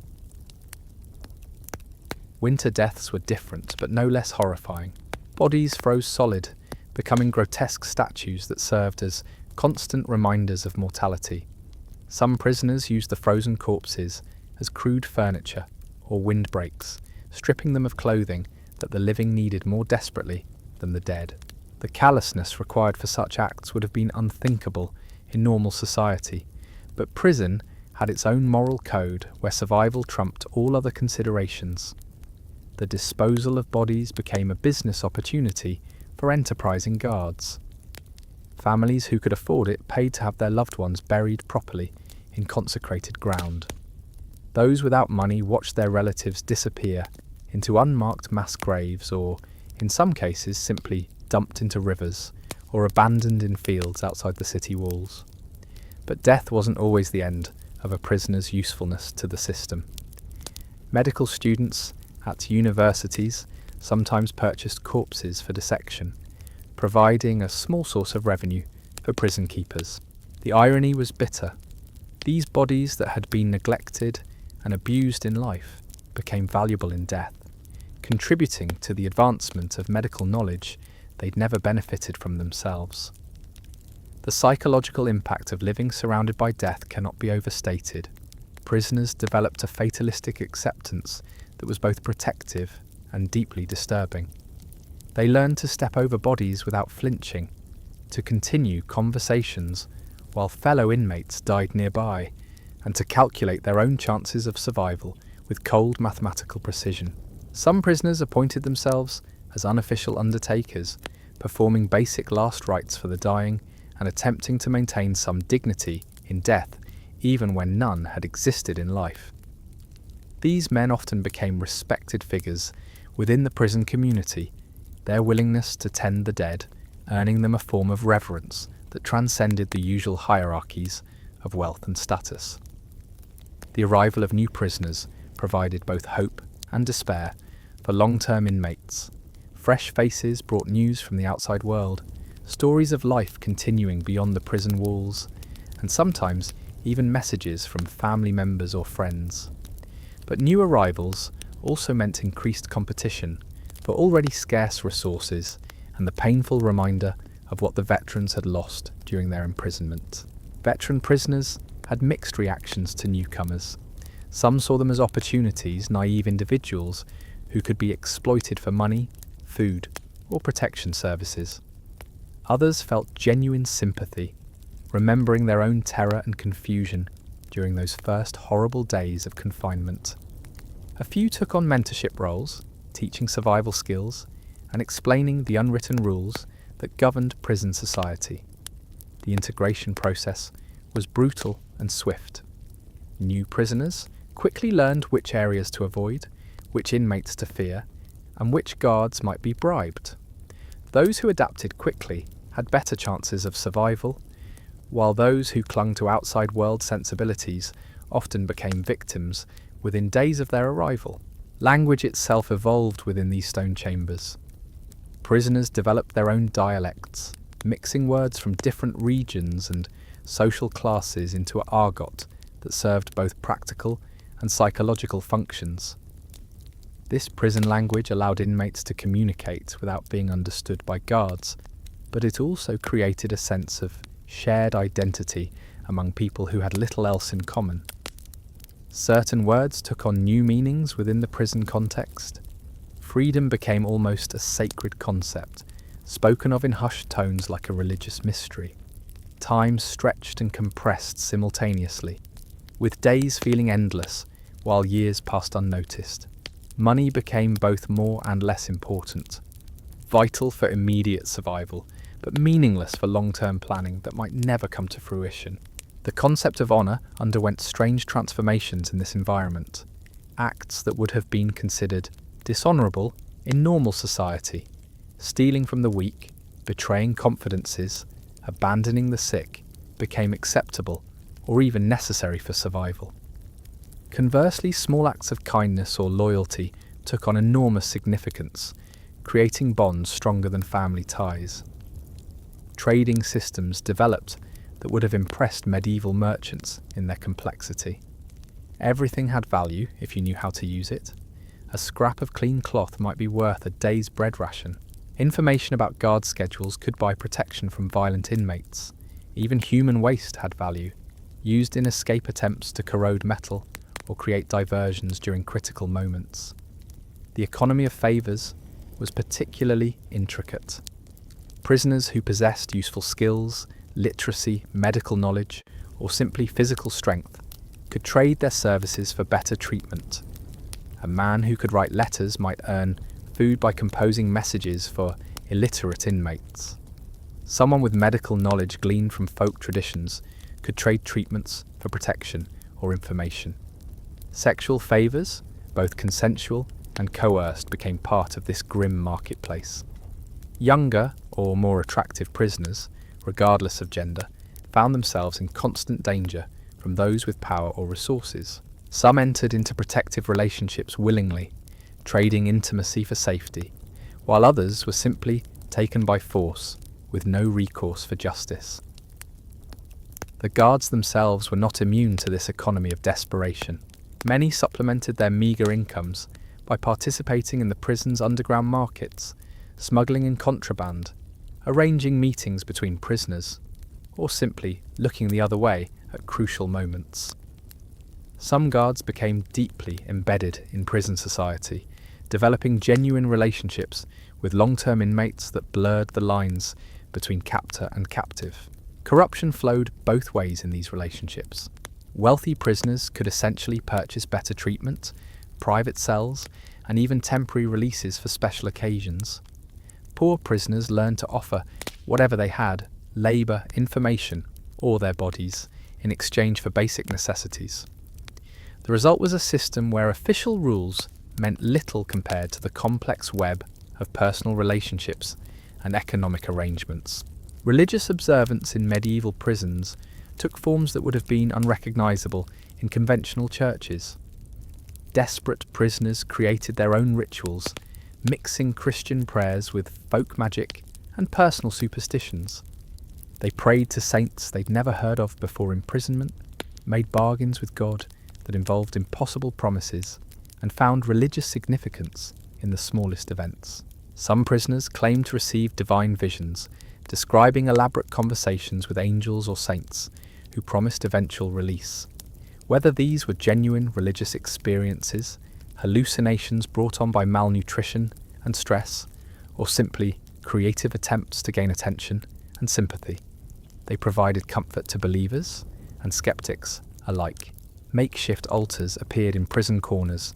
Winter deaths were different, but no less horrifying. Bodies froze solid, becoming grotesque statues that served as constant reminders of mortality. Some prisoners used the frozen corpses as crude furniture or windbreaks, stripping them of clothing that the living needed more desperately than the dead. The callousness required for such acts would have been unthinkable in normal society, but prison had its own moral code where survival trumped all other considerations. The disposal of bodies became a business opportunity for enterprising guards. Families who could afford it paid to have their loved ones buried properly in consecrated ground. Those without money watched their relatives disappear into unmarked mass graves or, in some cases, simply dumped into rivers or abandoned in fields outside the city walls. But death wasn't always the end of a prisoner's usefulness to the system. Medical students at universities sometimes purchased corpses for dissection, providing a small source of revenue for prison keepers. The irony was bitter. These bodies that had been neglected and abused in life became valuable in death, contributing to the advancement of medical knowledge they'd never benefited from themselves. The psychological impact of living surrounded by death cannot be overstated. Prisoners developed a fatalistic acceptance that was both protective and deeply disturbing. They learned to step over bodies without flinching, to continue conversations while fellow inmates died nearby, and to calculate their own chances of survival with cold mathematical precision. Some prisoners appointed themselves as unofficial undertakers, performing basic last rites for the dying and attempting to maintain some dignity in death, even when none had existed in life. These men often became respected figures within the prison community, their willingness to tend the dead earning them a form of reverence that transcended the usual hierarchies of wealth and status. The arrival of new prisoners provided both hope and despair for long-term inmates. Fresh faces brought news from the outside world, stories of life continuing beyond the prison walls, and sometimes even messages from family members or friends. But new arrivals also meant increased competition for already scarce resources and the painful reminder of what the veterans had lost during their imprisonment. Veteran prisoners had mixed reactions to newcomers. Some saw them as opportunities, naive individuals who could be exploited for money, food, or protection services. Others felt genuine sympathy, remembering their own terror and confusion during those first horrible days of confinement. A few took on mentorship roles, teaching survival skills and explaining the unwritten rules that governed prison society. The integration process was brutal and swift. New prisoners quickly learned which areas to avoid, which inmates to fear, and which guards might be bribed. Those who adapted quickly had better chances of survival, while those who clung to outside world sensibilities often became victims within days of their arrival. Language itself evolved within these stone chambers. Prisoners developed their own dialects, mixing words from different regions and social classes into an argot that served both practical and psychological functions. This prison language allowed inmates to communicate without being understood by guards, but it also created a sense of shared identity among people who had little else in common. Certain words took on new meanings within the prison context. Freedom became almost a sacred concept, spoken of in hushed tones like a religious mystery. Time stretched and compressed simultaneously, with days feeling endless while years passed unnoticed. Money became both more and less important, vital for immediate survival, but meaningless for long-term planning that might never come to fruition. The concept of honour underwent strange transformations in this environment. Acts that would have been considered dishonourable in normal society, stealing from the weak, betraying confidences, abandoning the sick, became acceptable or even necessary for survival. Conversely, small acts of kindness or loyalty took on enormous significance, creating bonds stronger than family ties. Trading systems developed that would have impressed medieval merchants in their complexity. Everything had value if you knew how to use it. A scrap of clean cloth might be worth a day's bread ration. Information about guard schedules could buy protection from violent inmates. Even human waste had value, used in escape attempts to corrode metal or create diversions during critical moments. The economy of favours was particularly intricate. Prisoners who possessed useful skills, literacy, medical knowledge, or simply physical strength could trade their services for better treatment. A man who could write letters might earn food by composing messages for illiterate inmates. Someone with medical knowledge gleaned from folk traditions could trade treatments for protection or information. Sexual favours, both consensual and coerced, became part of this grim marketplace. Younger or more attractive prisoners, regardless of gender, found themselves in constant danger from those with power or resources. Some entered into protective relationships willingly, trading intimacy for safety, while others were simply taken by force, with no recourse for justice. The guards themselves were not immune to this economy of desperation. Many supplemented their meagre incomes by participating in the prison's underground markets, smuggling in contraband, arranging meetings between prisoners, or simply looking the other way at crucial moments. Some guards became deeply embedded in prison society, developing genuine relationships with long-term inmates that blurred the lines between captor and captive. Corruption flowed both ways in these relationships. Wealthy prisoners could essentially purchase better treatment, private cells, and even temporary releases for special occasions. Poor prisoners learned to offer whatever they had, labour, information, or their bodies, in exchange for basic necessities. The result was a system where official rules meant little compared to the complex web of personal relationships and economic arrangements. Religious observance in medieval prisons took forms that would have been unrecognisable in conventional churches. Desperate prisoners created their own rituals, mixing Christian prayers with folk magic and personal superstitions. They prayed to saints they'd never heard of before imprisonment, made bargains with God that involved impossible promises, and found religious significance in the smallest events. Some prisoners claimed to receive divine visions, describing elaborate conversations with angels or saints who promised eventual release. Whether these were genuine religious experiences, hallucinations brought on by malnutrition and stress, or simply creative attempts to gain attention and sympathy, they provided comfort to believers and skeptics alike. Makeshift altars appeared in prison corners,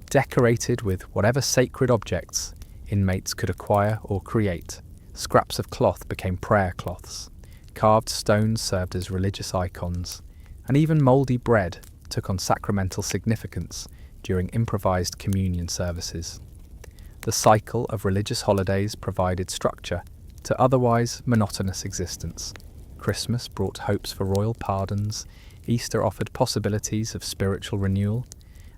decorated with whatever sacred objects inmates could acquire or create. Scraps of cloth became prayer cloths, carved stones served as religious icons, and even mouldy bread took on sacramental significance during improvised communion services. The cycle of religious holidays provided structure to otherwise monotonous existence. Christmas brought hopes for royal pardons, Easter offered possibilities of spiritual renewal,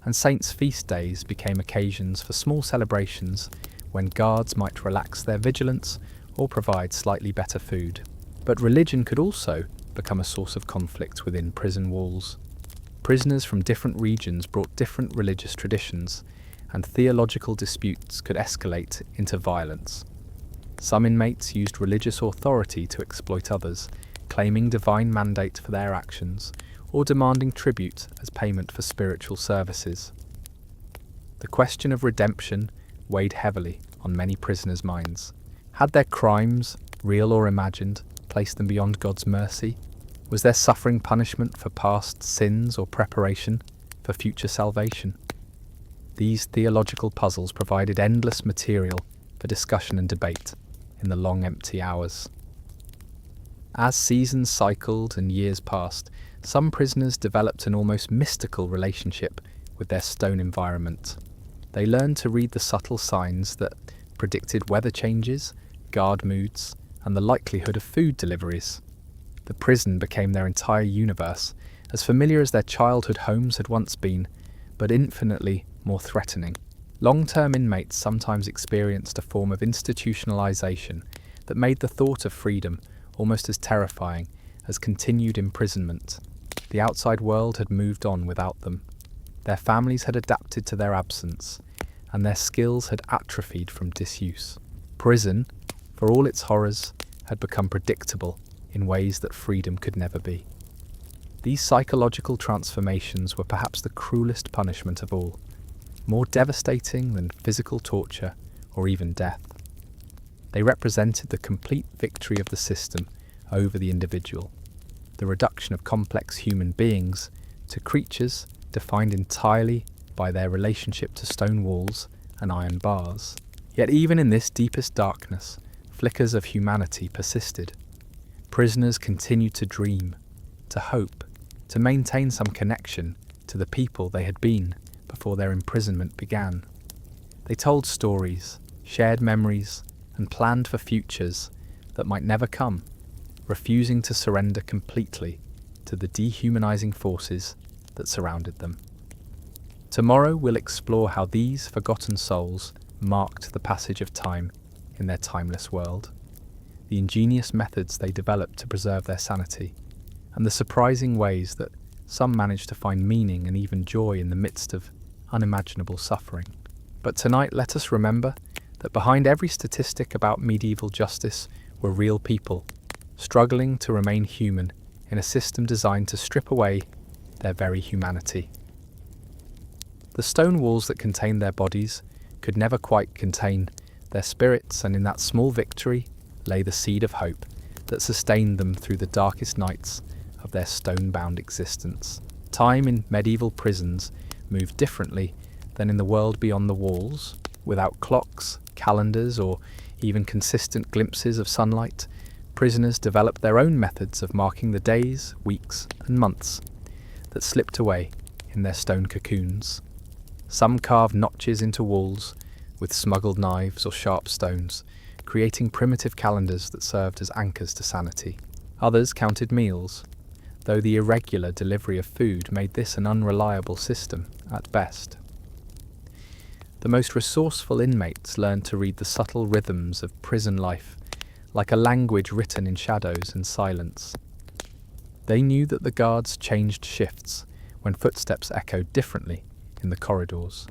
and saints' feast days became occasions for small celebrations when guards might relax their vigilance or provide slightly better food. But religion could also become a source of conflict within prison walls. Prisoners from different regions brought different religious traditions, and theological disputes could escalate into violence. Some inmates used religious authority to exploit others, claiming divine mandate for their actions, or demanding tribute as payment for spiritual services. The question of redemption weighed heavily on many prisoners' minds. Had their crimes, real or imagined, placed them beyond God's mercy? Was their suffering punishment for past sins or preparation for future salvation? These theological puzzles provided endless material for discussion and debate in the long empty hours. As seasons cycled and years passed, some prisoners developed an almost mystical relationship with their stone environment. They learned to read the subtle signs that predicted weather changes, guard moods, and the likelihood of food deliveries. The prison became their entire universe, as familiar as their childhood homes had once been, but infinitely more threatening. Long-term inmates sometimes experienced a form of institutionalization that made the thought of freedom almost as terrifying as continued imprisonment. The outside world had moved on without them. Their families had adapted to their absence, and their skills had atrophied from disuse. Prison, for all its horrors, had become predictable in ways that freedom could never be. These psychological transformations were perhaps the cruelest punishment of all, more devastating than physical torture or even death. They represented the complete victory of the system over the individual, the reduction of complex human beings to creatures defined entirely by their relationship to stone walls and iron bars. Yet even in this deepest darkness, flickers of humanity persisted. Prisoners continued to dream, to hope, to maintain some connection to the people they had been before their imprisonment began. They told stories, shared memories, and planned for futures that might never come, refusing to surrender completely to the dehumanizing forces that surrounded them. Tomorrow we'll explore how these forgotten souls marked the passage of time in their timeless world, the ingenious methods they developed to preserve their sanity, and the surprising ways that some managed to find meaning and even joy in the midst of unimaginable suffering. But tonight let us remember that behind every statistic about medieval justice were real people, struggling to remain human in a system designed to strip away their very humanity. The stone walls that contained their bodies could never quite contain their spirits, and in that small victory lay the seed of hope that sustained them through the darkest nights of their stone-bound existence. Time in medieval prisons moved differently than in the world beyond the walls. Without clocks, calendars, or even consistent glimpses of sunlight, prisoners developed their own methods of marking the days, weeks, and months that slipped away in their stone cocoons. Some carved notches into walls with smuggled knives or sharp stones, creating primitive calendars that served as anchors to sanity. Others counted meals, though the irregular delivery of food made this an unreliable system at best. The most resourceful inmates learned to read the subtle rhythms of prison life, like a language written in shadows and silence. They knew that the guards changed shifts when footsteps echoed differently in the corridors.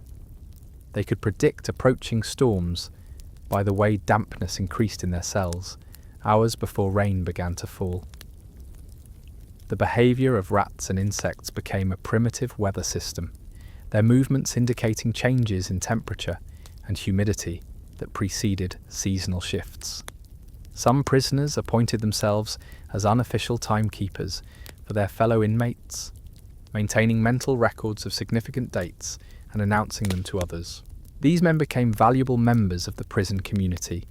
They could predict approaching storms by the way dampness increased in their cells, hours before rain began to fall. The behaviour of rats and insects became a primitive weather system, their movements indicating changes in temperature and humidity that preceded seasonal shifts. Some prisoners appointed themselves as unofficial timekeepers for their fellow inmates, maintaining mental records of significant dates and announcing them to others. These men became valuable members of the prison community,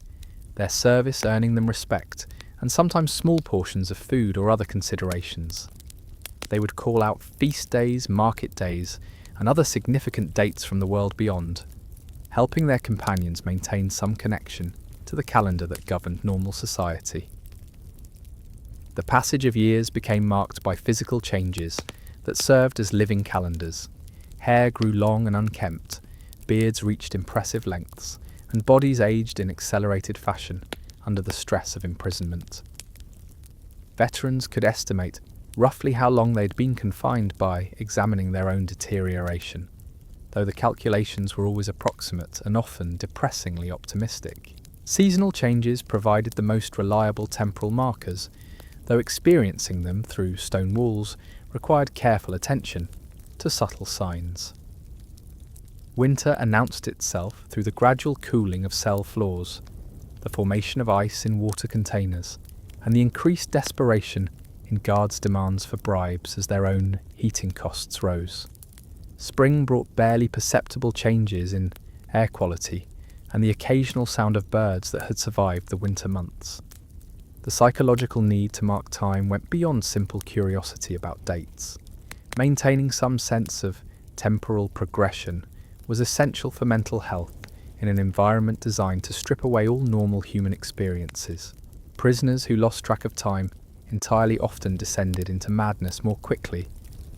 their service earning them respect and sometimes small portions of food or other considerations. They would call out feast days, market days, and other significant dates from the world beyond, helping their companions maintain some connection to the calendar that governed normal society. The passage of years became marked by physical changes that served as living calendars. Hair grew long and unkempt, beards reached impressive lengths, and bodies aged in accelerated fashion under the stress of imprisonment. Veterans could estimate roughly how long they'd been confined by examining their own deterioration, though the calculations were always approximate and often depressingly optimistic. Seasonal changes provided the most reliable temporal markers, though experiencing them through stone walls required careful attention to subtle signs. Winter announced itself through the gradual cooling of cell floors, the formation of ice in water containers, and the increased desperation in guards' demands for bribes as their own heating costs rose. Spring brought barely perceptible changes in air quality and the occasional sound of birds that had survived the winter months. The psychological need to mark time went beyond simple curiosity about dates. Maintaining some sense of temporal progression was essential for mental health in an environment designed to strip away all normal human experiences. Prisoners who lost track of time entirely often descended into madness more quickly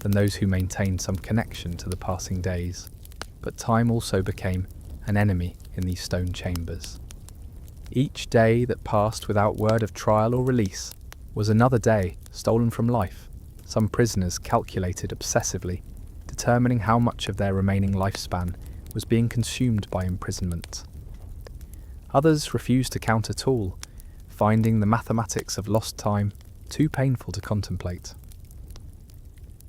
than those who maintained some connection to the passing days. But time also became an enemy in these stone chambers. Each day that passed without word of trial or release was another day stolen from life. Some prisoners calculated obsessively, determining how much of their remaining lifespan was being consumed by imprisonment. Others refused to count at all, finding the mathematics of lost time too painful to contemplate.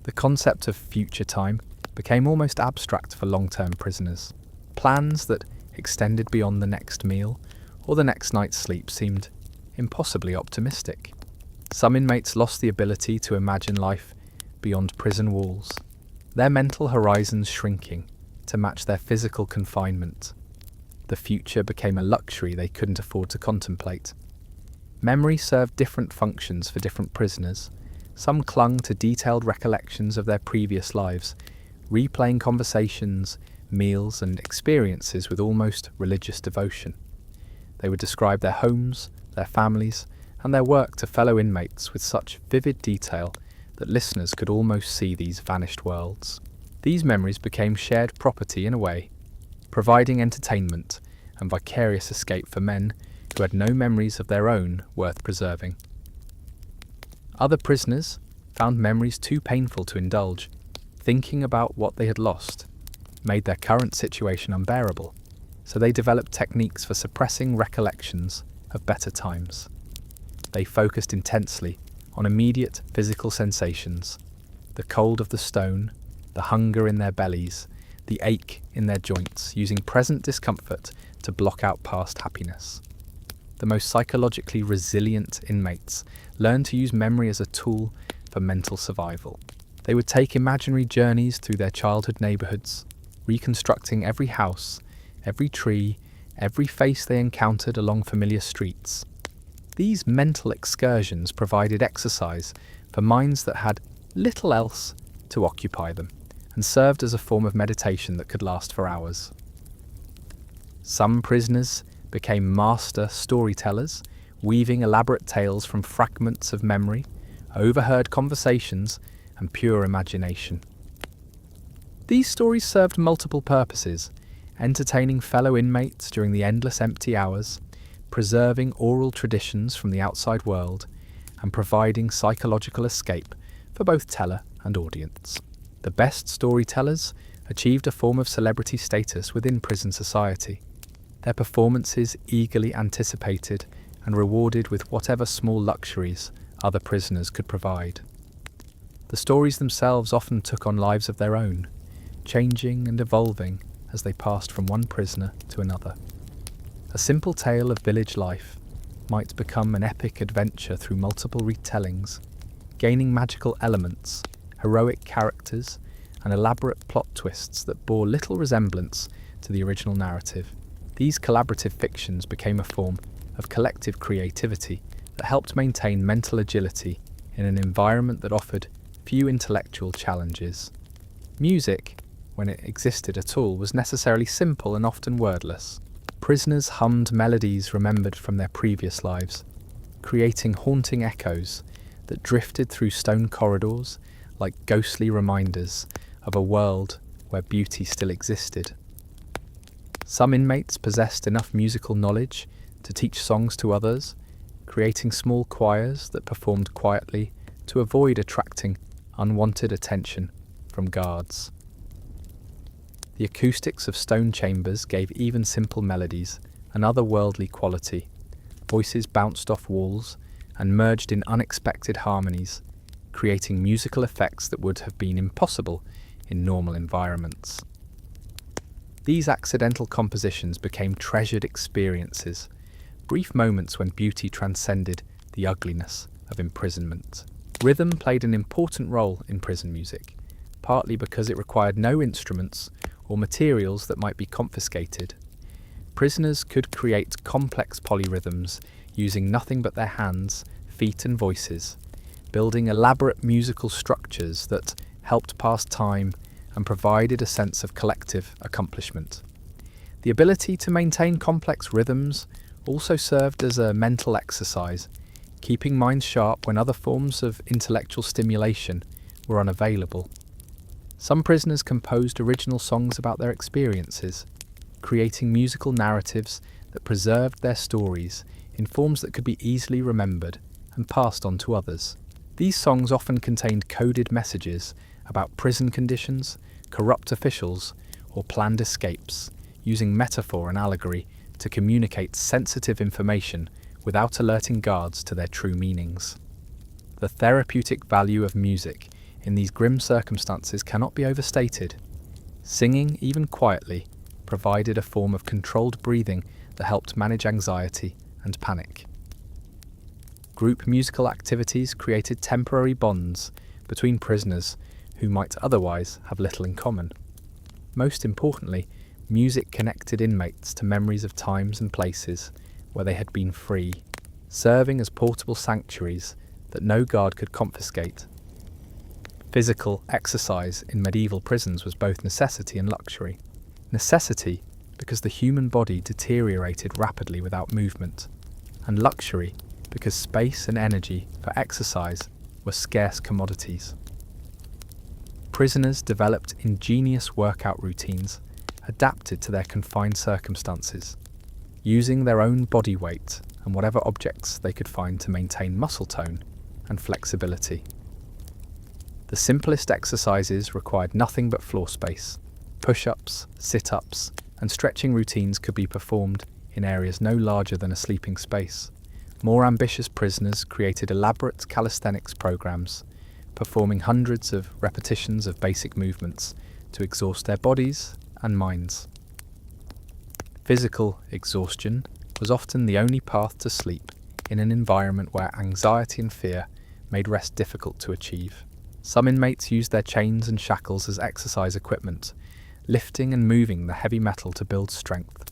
The concept of future time became almost abstract for long-term prisoners. Plans that extended beyond the next meal or the next night's sleep seemed impossibly optimistic. Some inmates lost the ability to imagine life beyond prison walls, their mental horizons shrinking to match their physical confinement. The future became a luxury they couldn't afford to contemplate. Memory served different functions for different prisoners. Some clung to detailed recollections of their previous lives, replaying conversations, meals, and experiences with almost religious devotion. They would describe their homes, their families, and their work to fellow inmates with such vivid detail that listeners could almost see these vanished worlds. These memories became shared property in a way, providing entertainment and vicarious escape for men who had no memories of their own worth preserving. Other prisoners found memories too painful to indulge. Thinking about what they had lost made their current situation unbearable, so they developed techniques for suppressing recollections of better times. They focused intensely on immediate physical sensations, the cold of the stone, the hunger in their bellies, the ache in their joints, using present discomfort to block out past happiness. The most psychologically resilient inmates learned to use memory as a tool for mental survival. They would take imaginary journeys through their childhood neighborhoods, reconstructing every house, every tree, every face they encountered along familiar streets. These mental excursions provided exercise for minds that had little else to occupy them, and served as a form of meditation that could last for hours. Some prisoners became master storytellers, weaving elaborate tales from fragments of memory, overheard conversations, and pure imagination. These stories served multiple purposes, entertaining fellow inmates during the endless empty hours, preserving oral traditions from the outside world, and providing psychological escape for both teller and audience. The best storytellers achieved a form of celebrity status within prison society, their performances eagerly anticipated and rewarded with whatever small luxuries other prisoners could provide. The stories themselves often took on lives of their own, changing and evolving as they passed from one prisoner to another. A simple tale of village life might become an epic adventure through multiple retellings, gaining magical elements heroic characters, and elaborate plot twists that bore little resemblance to the original narrative. These collaborative fictions became a form of collective creativity that helped maintain mental agility in an environment that offered few intellectual challenges. Music, when it existed at all, was necessarily simple and often wordless. Prisoners hummed melodies remembered from their previous lives, creating haunting echoes that drifted through stone corridors like ghostly reminders of a world where beauty still existed. Some inmates possessed enough musical knowledge to teach songs to others, creating small choirs that performed quietly to avoid attracting unwanted attention from guards. The acoustics of stone chambers gave even simple melodies an otherworldly quality. Voices bounced off walls and merged in unexpected harmonies, creating musical effects that would have been impossible in normal environments. These accidental compositions became treasured experiences, brief moments when beauty transcended the ugliness of imprisonment. Rhythm played an important role in prison music, partly because it required no instruments or materials that might be confiscated. Prisoners could create complex polyrhythms using nothing but their hands, feet and voices, building elaborate musical structures that helped pass time and provided a sense of collective accomplishment. The ability to maintain complex rhythms also served as a mental exercise, keeping minds sharp when other forms of intellectual stimulation were unavailable. Some prisoners composed original songs about their experiences, creating musical narratives that preserved their stories in forms that could be easily remembered and passed on to others. These songs often contained coded messages about prison conditions, corrupt officials, or planned escapes, using metaphor and allegory to communicate sensitive information without alerting guards to their true meanings. The therapeutic value of music in these grim circumstances cannot be overstated. Singing, even quietly, provided a form of controlled breathing that helped manage anxiety and panic. Group musical activities created temporary bonds between prisoners who might otherwise have little in common. Most importantly, music connected inmates to memories of times and places where they had been free, serving as portable sanctuaries that no guard could confiscate. Physical exercise in medieval prisons was both necessity and luxury. Necessity because the human body deteriorated rapidly without movement, and luxury because space and energy for exercise were scarce commodities. Prisoners developed ingenious workout routines adapted to their confined circumstances, using their own body weight and whatever objects they could find to maintain muscle tone and flexibility. The simplest exercises required nothing but floor space. Push-ups, sit-ups, and stretching routines could be performed in areas no larger than a sleeping space. More ambitious prisoners created elaborate calisthenics programs, performing hundreds of repetitions of basic movements to exhaust their bodies and minds. Physical exhaustion was often the only path to sleep in an environment where anxiety and fear made rest difficult to achieve. Some inmates used their chains and shackles as exercise equipment, lifting and moving the heavy metal to build strength.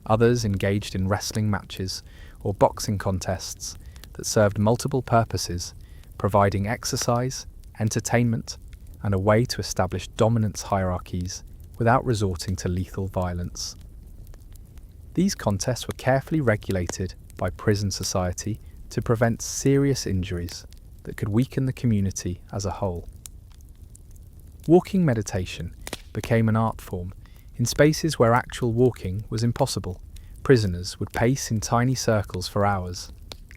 Others engaged in wrestling matches or boxing contests that served multiple purposes, providing exercise, entertainment, and a way to establish dominance hierarchies without resorting to lethal violence. These contests were carefully regulated by prison society to prevent serious injuries that could weaken the community as a whole. Walking meditation became an art form. In spaces where actual walking was impossible, prisoners would pace in tiny circles for hours,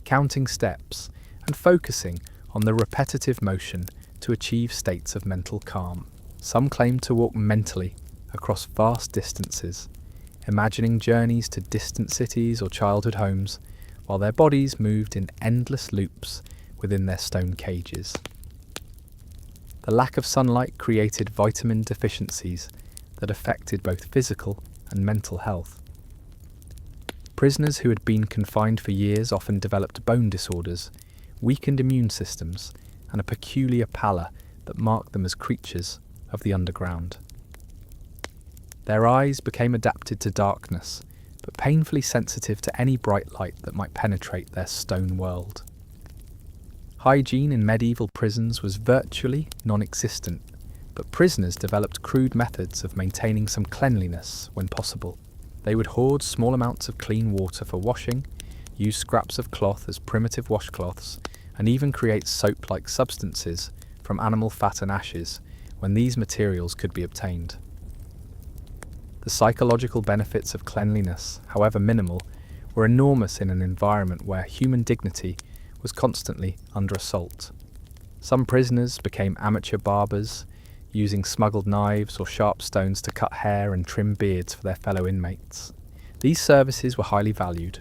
counting steps and focusing on the repetitive motion to achieve states of mental calm. Some claimed to walk mentally across vast distances, imagining journeys to distant cities or childhood homes, while their bodies moved in endless loops within their stone cages. The lack of sunlight created vitamin deficiencies that affected both physical and mental health. Prisoners who had been confined for years often developed bone disorders, weakened immune systems, and a peculiar pallor that marked them as creatures of the underground. Their eyes became adapted to darkness, but painfully sensitive to any bright light that might penetrate their stone world. Hygiene in medieval prisons was virtually non-existent, but prisoners developed crude methods of maintaining some cleanliness when possible. They would hoard small amounts of clean water for washing, use scraps of cloth as primitive washcloths, and even create soap-like substances from animal fat and ashes when these materials could be obtained. The psychological benefits of cleanliness, however minimal, were enormous in an environment where human dignity was constantly under assault. Some prisoners became amateur barbers, using smuggled knives or sharp stones to cut hair and trim beards for their fellow inmates. These services were highly valued,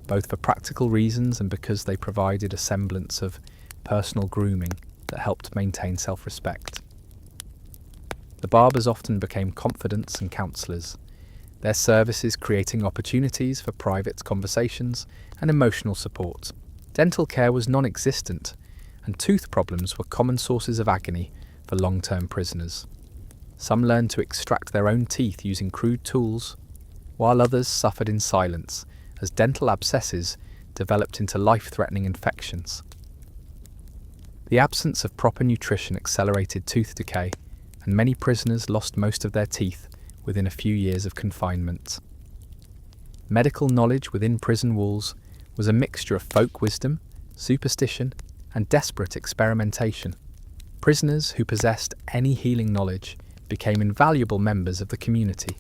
both for practical reasons and because they provided a semblance of personal grooming that helped maintain self-respect. The barbers often became confidants and counsellors, their services creating opportunities for private conversations and emotional support. Dental care was non-existent, and tooth problems were common sources of agony for long-term prisoners. Some learned to extract their own teeth using crude tools, while others suffered in silence as dental abscesses developed into life-threatening infections. The absence of proper nutrition accelerated tooth decay, and many prisoners lost most of their teeth within a few years of confinement. Medical knowledge within prison walls was a mixture of folk wisdom, superstition, and desperate experimentation. Prisoners who possessed any healing knowledge became invaluable members of the community,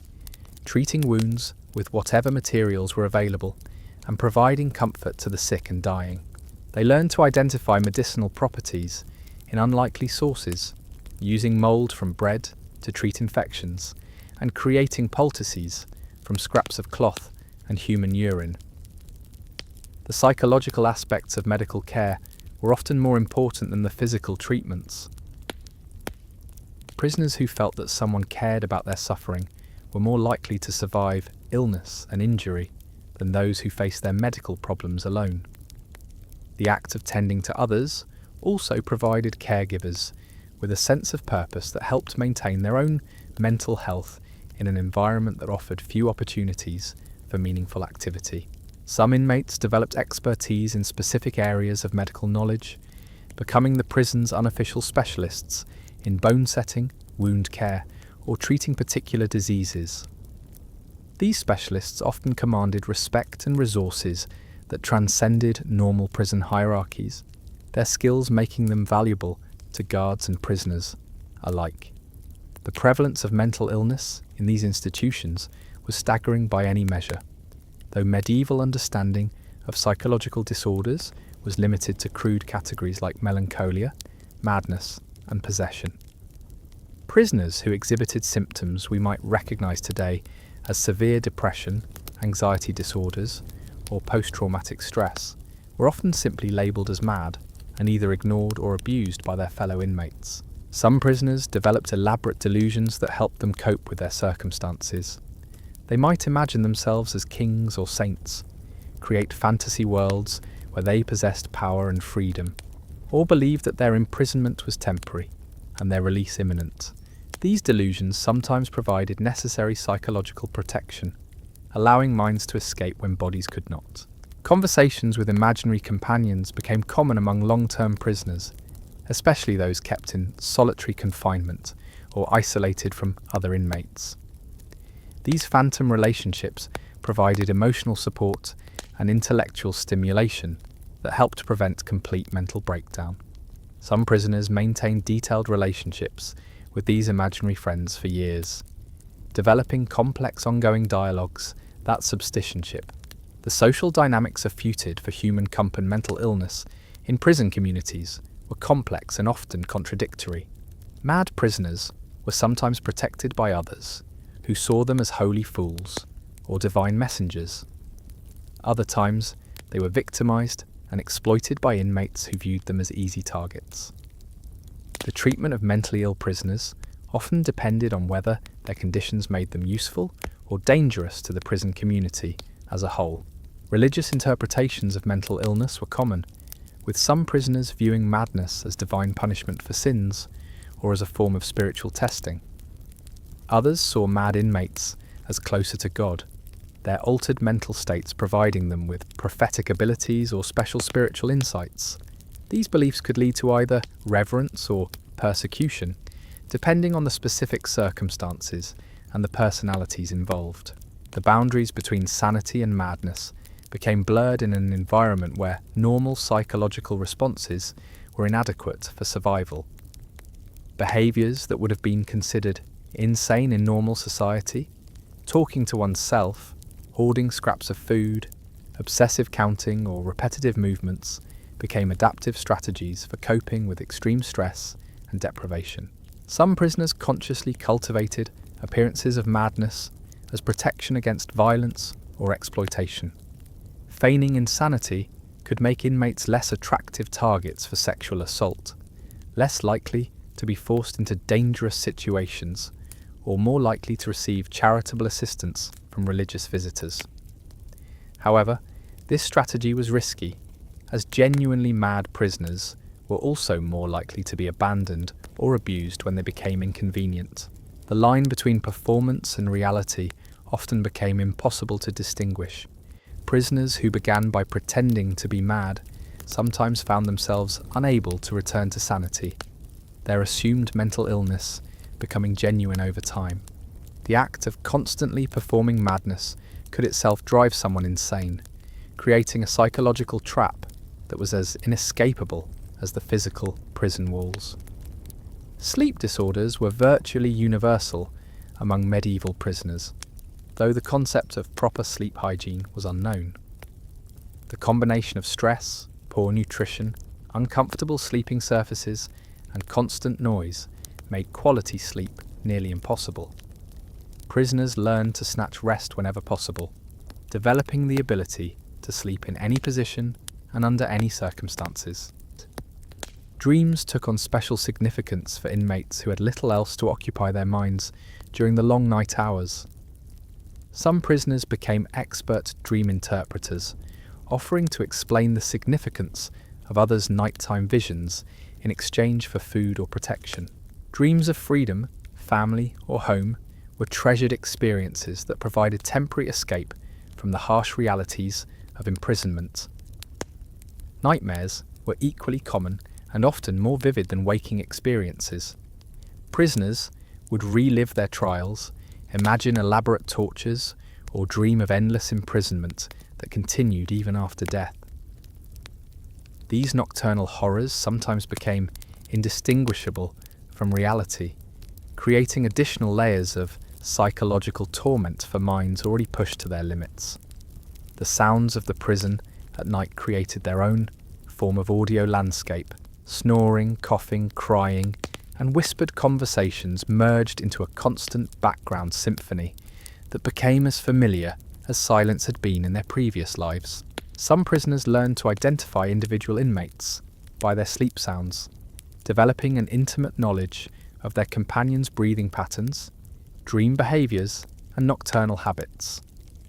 treating wounds with whatever materials were available and providing comfort to the sick and dying. They learned to identify medicinal properties in unlikely sources, using mold from bread to treat infections, and creating poultices from scraps of cloth and human urine. The psychological aspects of medical care were often more important than the physical treatments. Prisoners who felt that someone cared about their suffering were more likely to survive illness and injury than those who faced their medical problems alone. The act of tending to others also provided caregivers with a sense of purpose that helped maintain their own mental health in an environment that offered few opportunities for meaningful activity. Some inmates developed expertise in specific areas of medical knowledge, becoming the prison's unofficial specialists in bone setting, wound care, or treating particular diseases. These specialists often commanded respect and resources that transcended normal prison hierarchies, their skills making them valuable to guards and prisoners alike. The prevalence of mental illness in these institutions was staggering by any measure, though medieval understanding of psychological disorders was limited to crude categories like melancholia, madness, and possession. Prisoners who exhibited symptoms we might recognize today as severe depression, anxiety disorders, or post-traumatic stress were often simply labelled as mad and either ignored or abused by their fellow inmates. Some prisoners developed elaborate delusions that helped them cope with their circumstances. They might imagine themselves as kings or saints, create fantasy worlds where they possessed power and freedom, or believe that their imprisonment was temporary and their release imminent. These delusions sometimes provided necessary psychological protection, allowing minds to escape when bodies could not. Conversations with imaginary companions became common among long-term prisoners, especially those kept in solitary confinement or isolated from other inmates. These phantom relationships provided emotional support and intellectual stimulation that helped prevent complete mental breakdown. Some prisoners maintained detailed relationships with these imaginary friends for years, developing complex ongoing dialogues that substitutionship. The social dynamics refuted for human comp and mental illness in prison communities were complex and often contradictory. Mad prisoners were sometimes protected by others, who saw them as holy fools or divine messengers. Other times, they were victimized and exploited by inmates who viewed them as easy targets. The treatment of mentally ill prisoners often depended on whether their conditions made them useful or dangerous to the prison community as a whole. Religious interpretations of mental illness were common, with some prisoners viewing madness as divine punishment for sins, or as a form of spiritual testing. Others saw mad inmates as closer to God, their altered mental states providing them with prophetic abilities or special spiritual insights. These beliefs could lead to either reverence or persecution, depending on the specific circumstances and the personalities involved. The boundaries between sanity and madness became blurred in an environment where normal psychological responses were inadequate for survival. Behaviours that would have been considered insane in normal society, talking to oneself, hoarding scraps of food, obsessive counting or repetitive movements, became adaptive strategies for coping with extreme stress and deprivation. Some prisoners consciously cultivated appearances of madness as protection against violence or exploitation. Feigning insanity could make inmates less attractive targets for sexual assault, less likely to be forced into dangerous situations, or more likely to receive charitable assistance from religious visitors. However, this strategy was risky, as genuinely mad prisoners were also more likely to be abandoned or abused when they became inconvenient. The line between performance and reality often became impossible to distinguish. Prisoners who began by pretending to be mad sometimes found themselves unable to return to sanity, their assumed mental illness becoming genuine over time. The act of constantly performing madness could itself drive someone insane, creating a psychological trap that was as inescapable as the physical prison walls. Sleep disorders were virtually universal among medieval prisoners, though the concept of proper sleep hygiene was unknown. The combination of stress, poor nutrition, uncomfortable sleeping surfaces, and constant noise made quality sleep nearly impossible. Prisoners learned to snatch rest whenever possible, developing the ability to sleep in any position and under any circumstances. Dreams took on special significance for inmates who had little else to occupy their minds during the long night hours. Some prisoners became expert dream interpreters, offering to explain the significance of others' nighttime visions in exchange for food or protection. Dreams of freedom, family, or home were treasured experiences that provided temporary escape from the harsh realities of imprisonment. Nightmares were equally common and often more vivid than waking experiences. Prisoners would relive their trials, imagine elaborate tortures, or dream of endless imprisonment that continued even after death. These nocturnal horrors sometimes became indistinguishable from reality, creating additional layers of psychological torment for minds already pushed to their limits. The sounds of the prison at night created their own form of audio landscape. Snoring, coughing, crying, and whispered conversations merged into a constant background symphony that became as familiar as silence had been in their previous lives. Some prisoners learned to identify individual inmates by their sleep sounds, developing an intimate knowledge of their companions' breathing patterns, dream behaviours, and nocturnal habits.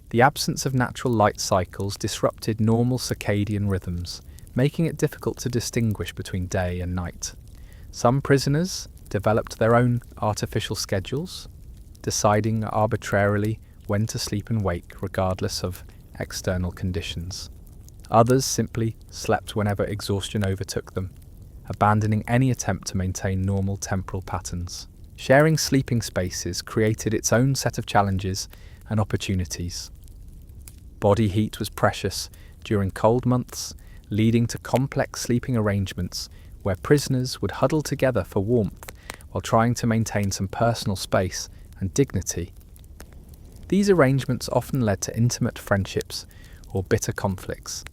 The absence of natural light cycles disrupted normal circadian rhythms, making it difficult to distinguish between day and night. Some prisoners developed their own artificial schedules, deciding arbitrarily when to sleep and wake regardless of external conditions. Others simply slept whenever exhaustion overtook them, abandoning any attempt to maintain normal temporal patterns. Sharing sleeping spaces created its own set of challenges and opportunities. Body heat was precious during cold months, leading to complex sleeping arrangements where prisoners would huddle together for warmth while trying to maintain some personal space and dignity. These arrangements often led to intimate friendships or bitter conflicts,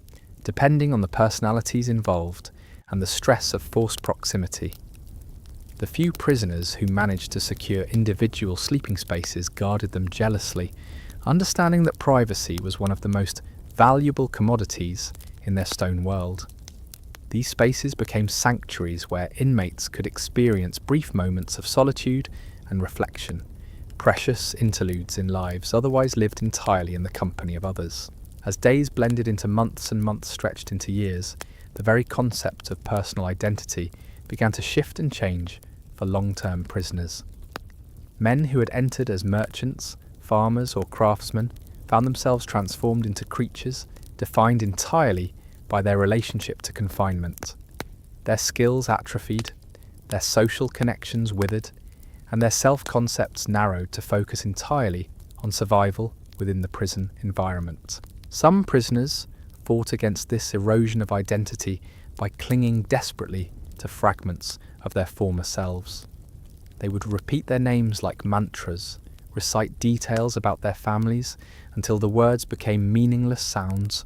depending on the personalities involved and the stress of forced proximity. The few prisoners who managed to secure individual sleeping spaces guarded them jealously, understanding that privacy was one of the most valuable commodities in their stone world. These spaces became sanctuaries where inmates could experience brief moments of solitude and reflection, precious interludes in lives otherwise lived entirely in the company of others. As days blended into months and months stretched into years, the very concept of personal identity began to shift and change for long-term prisoners. Men who had entered as merchants, farmers, or craftsmen found themselves transformed into creatures defined entirely by their relationship to confinement. Their skills atrophied, their social connections withered, and their self-concepts narrowed to focus entirely on survival within the prison environment. Some prisoners fought against this erosion of identity by clinging desperately to fragments of their former selves. They would repeat their names like mantras, recite details about their families until the words became meaningless sounds,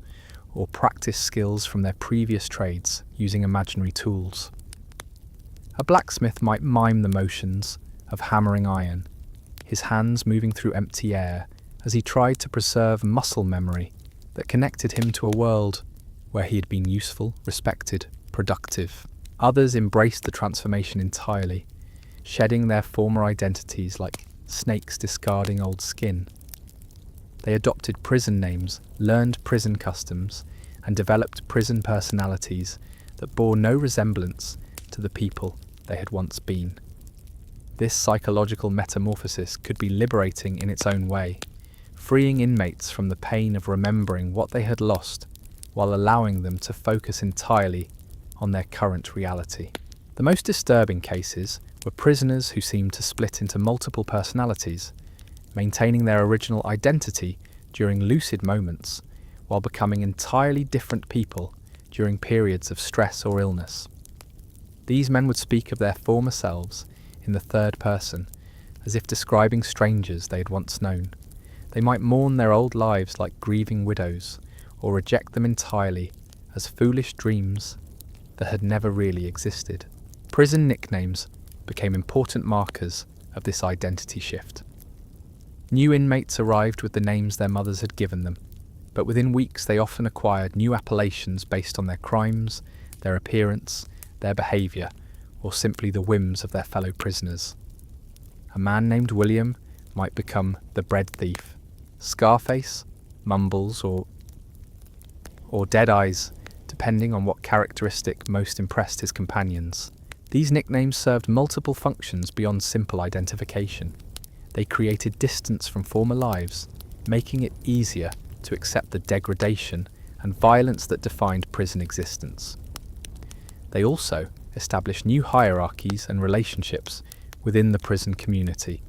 or practice skills from their previous trades using imaginary tools. A blacksmith might mime the motions of hammering iron, his hands moving through empty air as he tried to preserve muscle memory that connected him to a world where he had been useful, respected, productive. Others embraced the transformation entirely, shedding their former identities like snakes discarding old skin. They adopted prison names, learned prison customs, and developed prison personalities that bore no resemblance to the people they had once been. This psychological metamorphosis could be liberating in its own way, freeing inmates from the pain of remembering what they had lost while allowing them to focus entirely on their current reality. The most disturbing cases were prisoners who seemed to split into multiple personalities, maintaining their original identity during lucid moments while becoming entirely different people during periods of stress or illness. These men would speak of their former selves in the third person, as if describing strangers they had once known. They might mourn their old lives like grieving widows, or reject them entirely as foolish dreams that had never really existed. Prison nicknames became important markers of this identity shift. New inmates arrived with the names their mothers had given them, but within weeks they often acquired new appellations based on their crimes, their appearance, their behaviour, or simply the whims of their fellow prisoners. A man named William might become the bread thief, Scarface, Mumbles, or Dead Eyes, depending on what characteristic most impressed his companions. These nicknames served multiple functions beyond simple identification. They created distance from former lives, making it easier to accept the degradation and violence that defined prison existence. They also established new hierarchies and relationships within the prison community.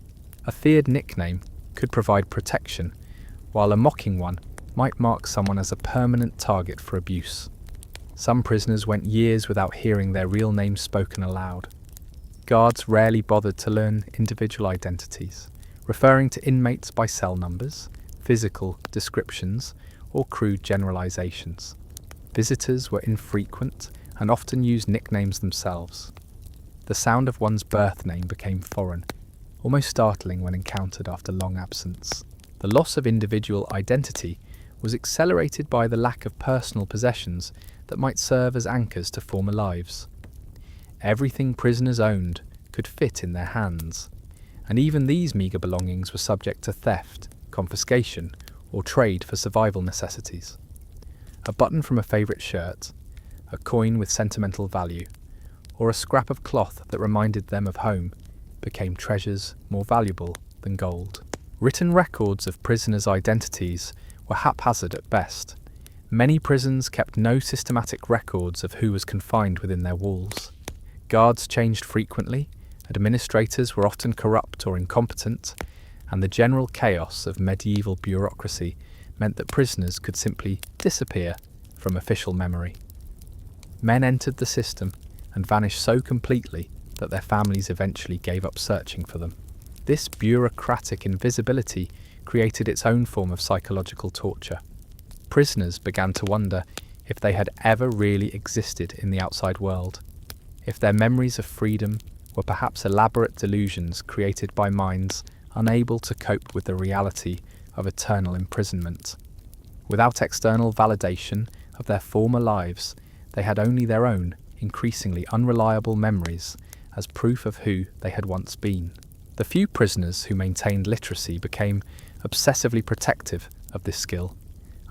A feared nickname could provide protection, while a mocking one might mark someone as a permanent target for abuse. Some prisoners went years without hearing their real names spoken aloud. Guards rarely bothered to learn individual identities, referring to inmates by cell numbers, physical descriptions, or crude generalizations. Visitors were infrequent and often used nicknames themselves. The sound of one's birth name became foreign, almost startling when encountered after long absence. The loss of individual identity was accelerated by the lack of personal possessions that might serve as anchors to former lives. Everything prisoners owned could fit in their hands, and even these meagre belongings were subject to theft, confiscation, or trade for survival necessities. A button from a favourite shirt, a coin with sentimental value, or a scrap of cloth that reminded them of home became treasures more valuable than gold. Written records of prisoners' identities were haphazard at best. Many prisons kept no systematic records of who was confined within their walls. Guards changed frequently, administrators were often corrupt or incompetent, and the general chaos of medieval bureaucracy meant that prisoners could simply disappear from official memory. Men entered the system and vanished so completely that their families eventually gave up searching for them. This bureaucratic invisibility created its own form of psychological torture. Prisoners began to wonder if they had ever really existed in the outside world, if their memories of freedom were perhaps elaborate delusions created by minds unable to cope with the reality of eternal imprisonment. Without external validation of their former lives, they had only their own, increasingly unreliable memories as proof of who they had once been. The few prisoners who maintained literacy became obsessively protective of this skill,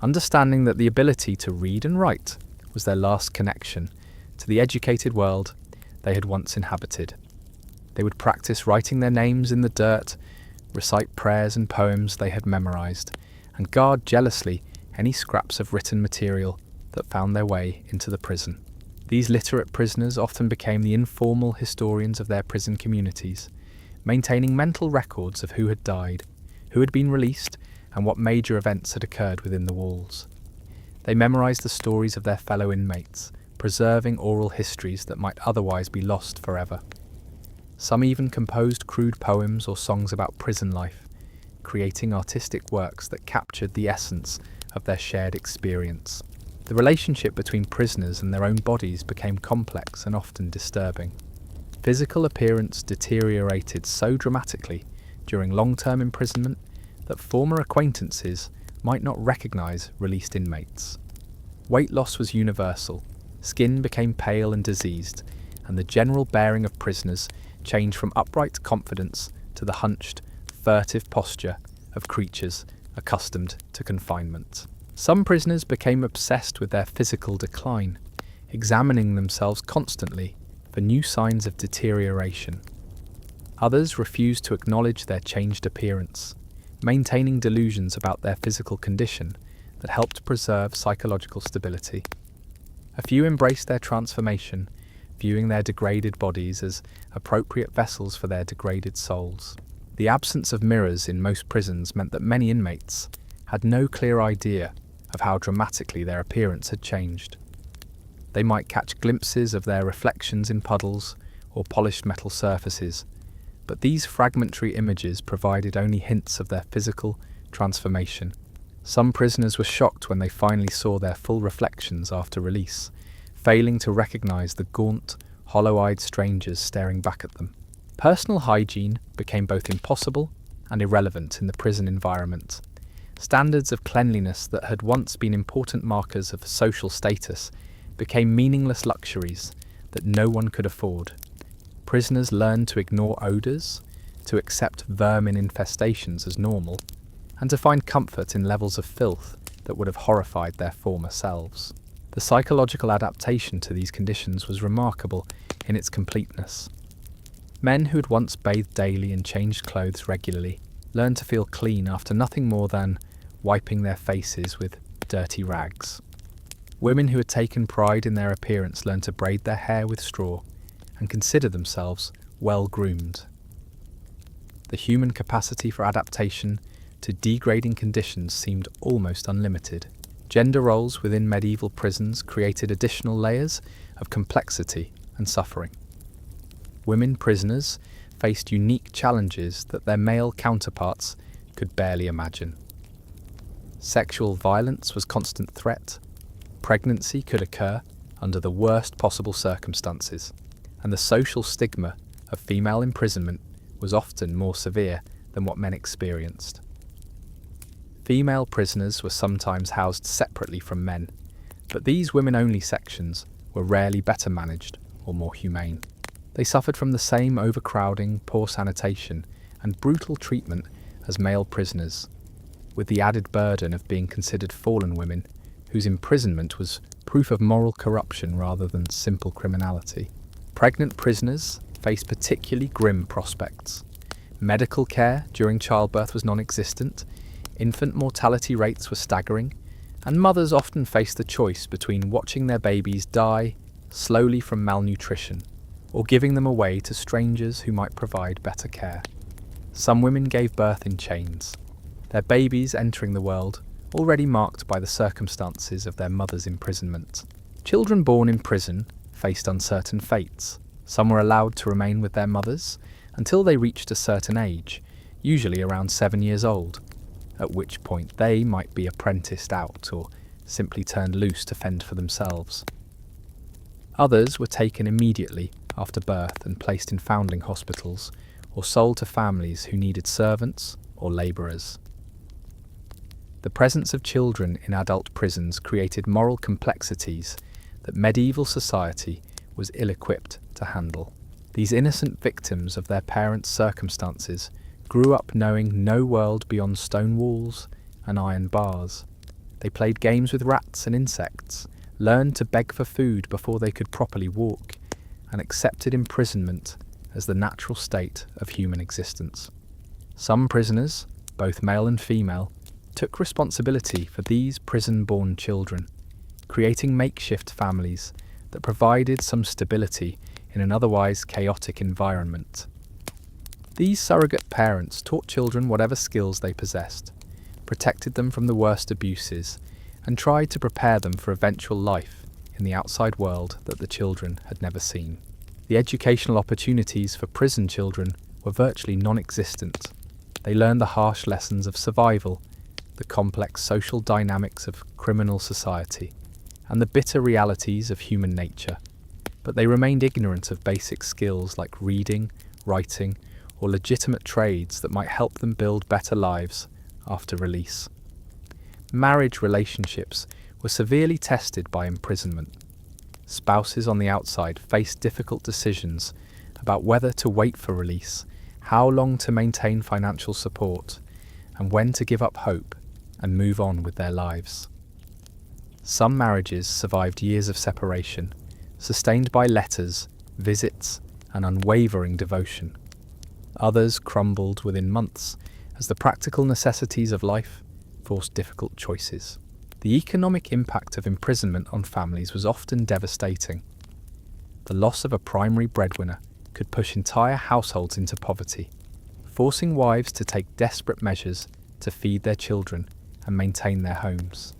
understanding that the ability to read and write was their last connection to the educated world they had once inhabited. They would practice writing their names in the dirt, recite prayers and poems they had memorized, and guard jealously any scraps of written material that found their way into the prison. These literate prisoners often became the informal historians of their prison communities, maintaining mental records of who had died, who had been released, and what major events had occurred within the walls. They memorized the stories of their fellow inmates, preserving oral histories that might otherwise be lost forever. Some even composed crude poems or songs about prison life, creating artistic works that captured the essence of their shared experience. The relationship between prisoners and their own bodies became complex and often disturbing. Physical appearance deteriorated so dramatically during long-term imprisonment that former acquaintances might not recognize released inmates. Weight loss was universal, skin became pale and diseased, and the general bearing of prisoners changed from upright confidence to the hunched, furtive posture of creatures accustomed to confinement. Some prisoners became obsessed with their physical decline, examining themselves constantly for new signs of deterioration. Others refused to acknowledge their changed appearance, maintaining delusions about their physical condition that helped preserve psychological stability. A few embraced their transformation, viewing their degraded bodies as appropriate vessels for their degraded souls. The absence of mirrors in most prisons meant that many inmates had no clear idea of how dramatically their appearance had changed. They might catch glimpses of their reflections in puddles or polished metal surfaces, but these fragmentary images provided only hints of their physical transformation. Some prisoners were shocked when they finally saw their full reflections after release, failing to recognize the gaunt, hollow-eyed strangers staring back at them. Personal hygiene became both impossible and irrelevant in the prison environment. Standards of cleanliness that had once been important markers of social status became meaningless luxuries that no one could afford. Prisoners learned to ignore odors, to accept vermin infestations as normal, and to find comfort in levels of filth that would have horrified their former selves. The psychological adaptation to these conditions was remarkable in its completeness. Men who had once bathed daily and changed clothes regularly learned to feel clean after nothing more than wiping their faces with dirty rags. Women who had taken pride in their appearance learned to braid their hair with straw and consider themselves well-groomed. The human capacity for adaptation to degrading conditions seemed almost unlimited. Gender roles within medieval prisons created additional layers of complexity and suffering. Women prisoners faced unique challenges that their male counterparts could barely imagine. Sexual violence was a constant threat. Pregnancy could occur under the worst possible circumstances, and the social stigma of female imprisonment was often more severe than what men experienced. Female prisoners were sometimes housed separately from men, but these women-only sections were rarely better managed or more humane. They suffered from the same overcrowding, poor sanitation, and brutal treatment as male prisoners, with the added burden of being considered fallen women whose imprisonment was proof of moral corruption rather than simple criminality. Pregnant prisoners faced particularly grim prospects. Medical care during childbirth was non-existent, infant mortality rates were staggering, and mothers often faced the choice between watching their babies die slowly from malnutrition or giving them away to strangers who might provide better care. Some women gave birth in chains, their babies entering the world already marked by the circumstances of their mother's imprisonment. Children born in prison faced uncertain fates. Some were allowed to remain with their mothers until they reached a certain age, usually around 7 years old, at which point they might be apprenticed out or simply turned loose to fend for themselves. Others were taken immediately after birth and placed in foundling hospitals or sold to families who needed servants or labourers. The presence of children in adult prisons created moral complexities that medieval society was ill-equipped to handle. These innocent victims of their parents' circumstances grew up knowing no world beyond stone walls and iron bars. They played games with rats and insects, learned to beg for food before they could properly walk, and accepted imprisonment as the natural state of human existence. Some prisoners, both male and female, took responsibility for these prison-born children, creating makeshift families that provided some stability in an otherwise chaotic environment. These surrogate parents taught children whatever skills they possessed, protected them from the worst abuses, and tried to prepare them for eventual life in the outside world that the children had never seen. The educational opportunities for prison children were virtually non-existent. They learned the harsh lessons of survival, the complex social dynamics of criminal society, and the bitter realities of human nature. But they remained ignorant of basic skills like reading, writing, or legitimate trades that might help them build better lives after release. Marriage relationships were severely tested by imprisonment. Spouses on the outside faced difficult decisions about whether to wait for release, how long to maintain financial support, and when to give up hope and move on with their lives. Some marriages survived years of separation, sustained by letters, visits, and unwavering devotion. Others crumbled within months as the practical necessities of life forced difficult choices. The economic impact of imprisonment on families was often devastating. The loss of a primary breadwinner could push entire households into poverty, forcing wives to take desperate measures to feed their children and maintain their homes.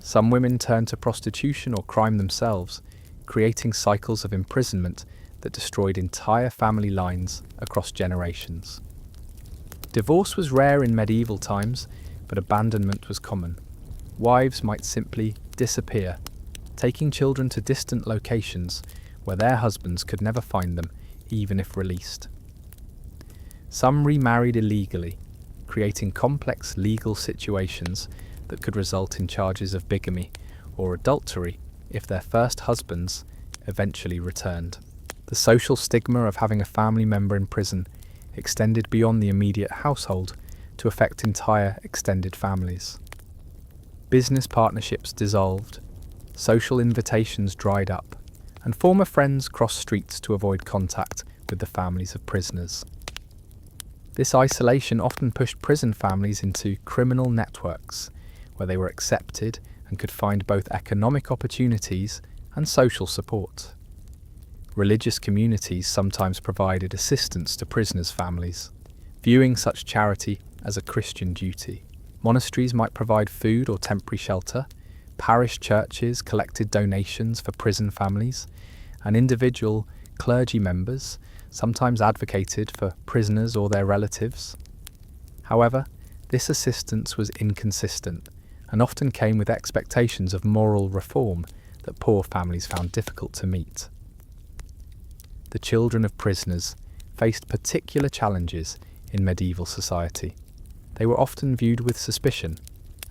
Some women turned to prostitution or crime themselves, creating cycles of imprisonment that destroyed entire family lines across generations. Divorce was rare in medieval times, but abandonment was common. Wives might simply disappear, taking children to distant locations where their husbands could never find them, even if released. Some remarried illegally, creating complex legal situations that could result in charges of bigamy or adultery if their first husbands eventually returned. The social stigma of having a family member in prison extended beyond the immediate household to affect entire extended families. Business partnerships dissolved, social invitations dried up, and former friends crossed streets to avoid contact with the families of prisoners. This isolation often pushed prison families into criminal networks, where they were accepted and could find both economic opportunities and social support. Religious communities sometimes provided assistance to prisoners' families, viewing such charity as a Christian duty. Monasteries might provide food or temporary shelter, parish churches collected donations for prison families, and individual clergy members sometimes advocated for prisoners or their relatives. However, this assistance was inconsistent and often came with expectations of moral reform that poor families found difficult to meet. The children of prisoners faced particular challenges in medieval society. They were often viewed with suspicion,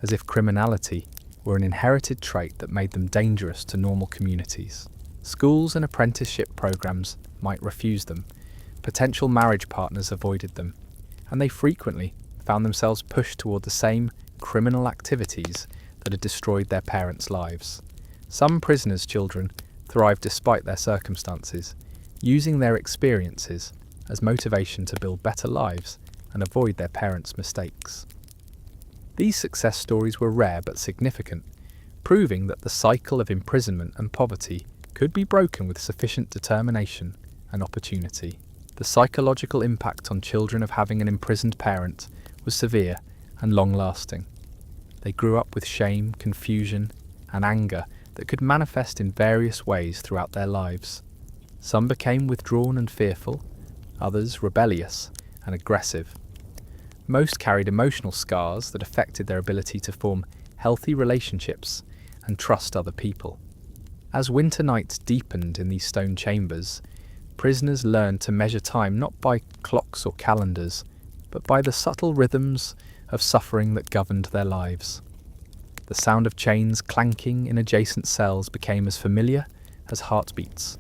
as if criminality were an inherited trait that made them dangerous to normal communities. Schools and apprenticeship programs might refuse them, potential marriage partners avoided them, and they frequently found themselves pushed toward the same criminal activities that had destroyed their parents' lives. Some prisoners' children thrived despite their circumstances, using their experiences as motivation to build better lives and avoid their parents' mistakes. These success stories were rare but significant, proving that the cycle of imprisonment and poverty could be broken with sufficient determination and opportunity. The psychological impact on children of having an imprisoned parent was severe and long-lasting. They grew up with shame, confusion, and anger that could manifest in various ways throughout their lives. Some became withdrawn and fearful, others rebellious and aggressive. Most carried emotional scars that affected their ability to form healthy relationships and trust other people. As winter nights deepened in these stone chambers, prisoners learned to measure time not by clocks or calendars, but by the subtle rhythms of suffering that governed their lives. The sound of chains clanking in adjacent cells became as familiar as heartbeats.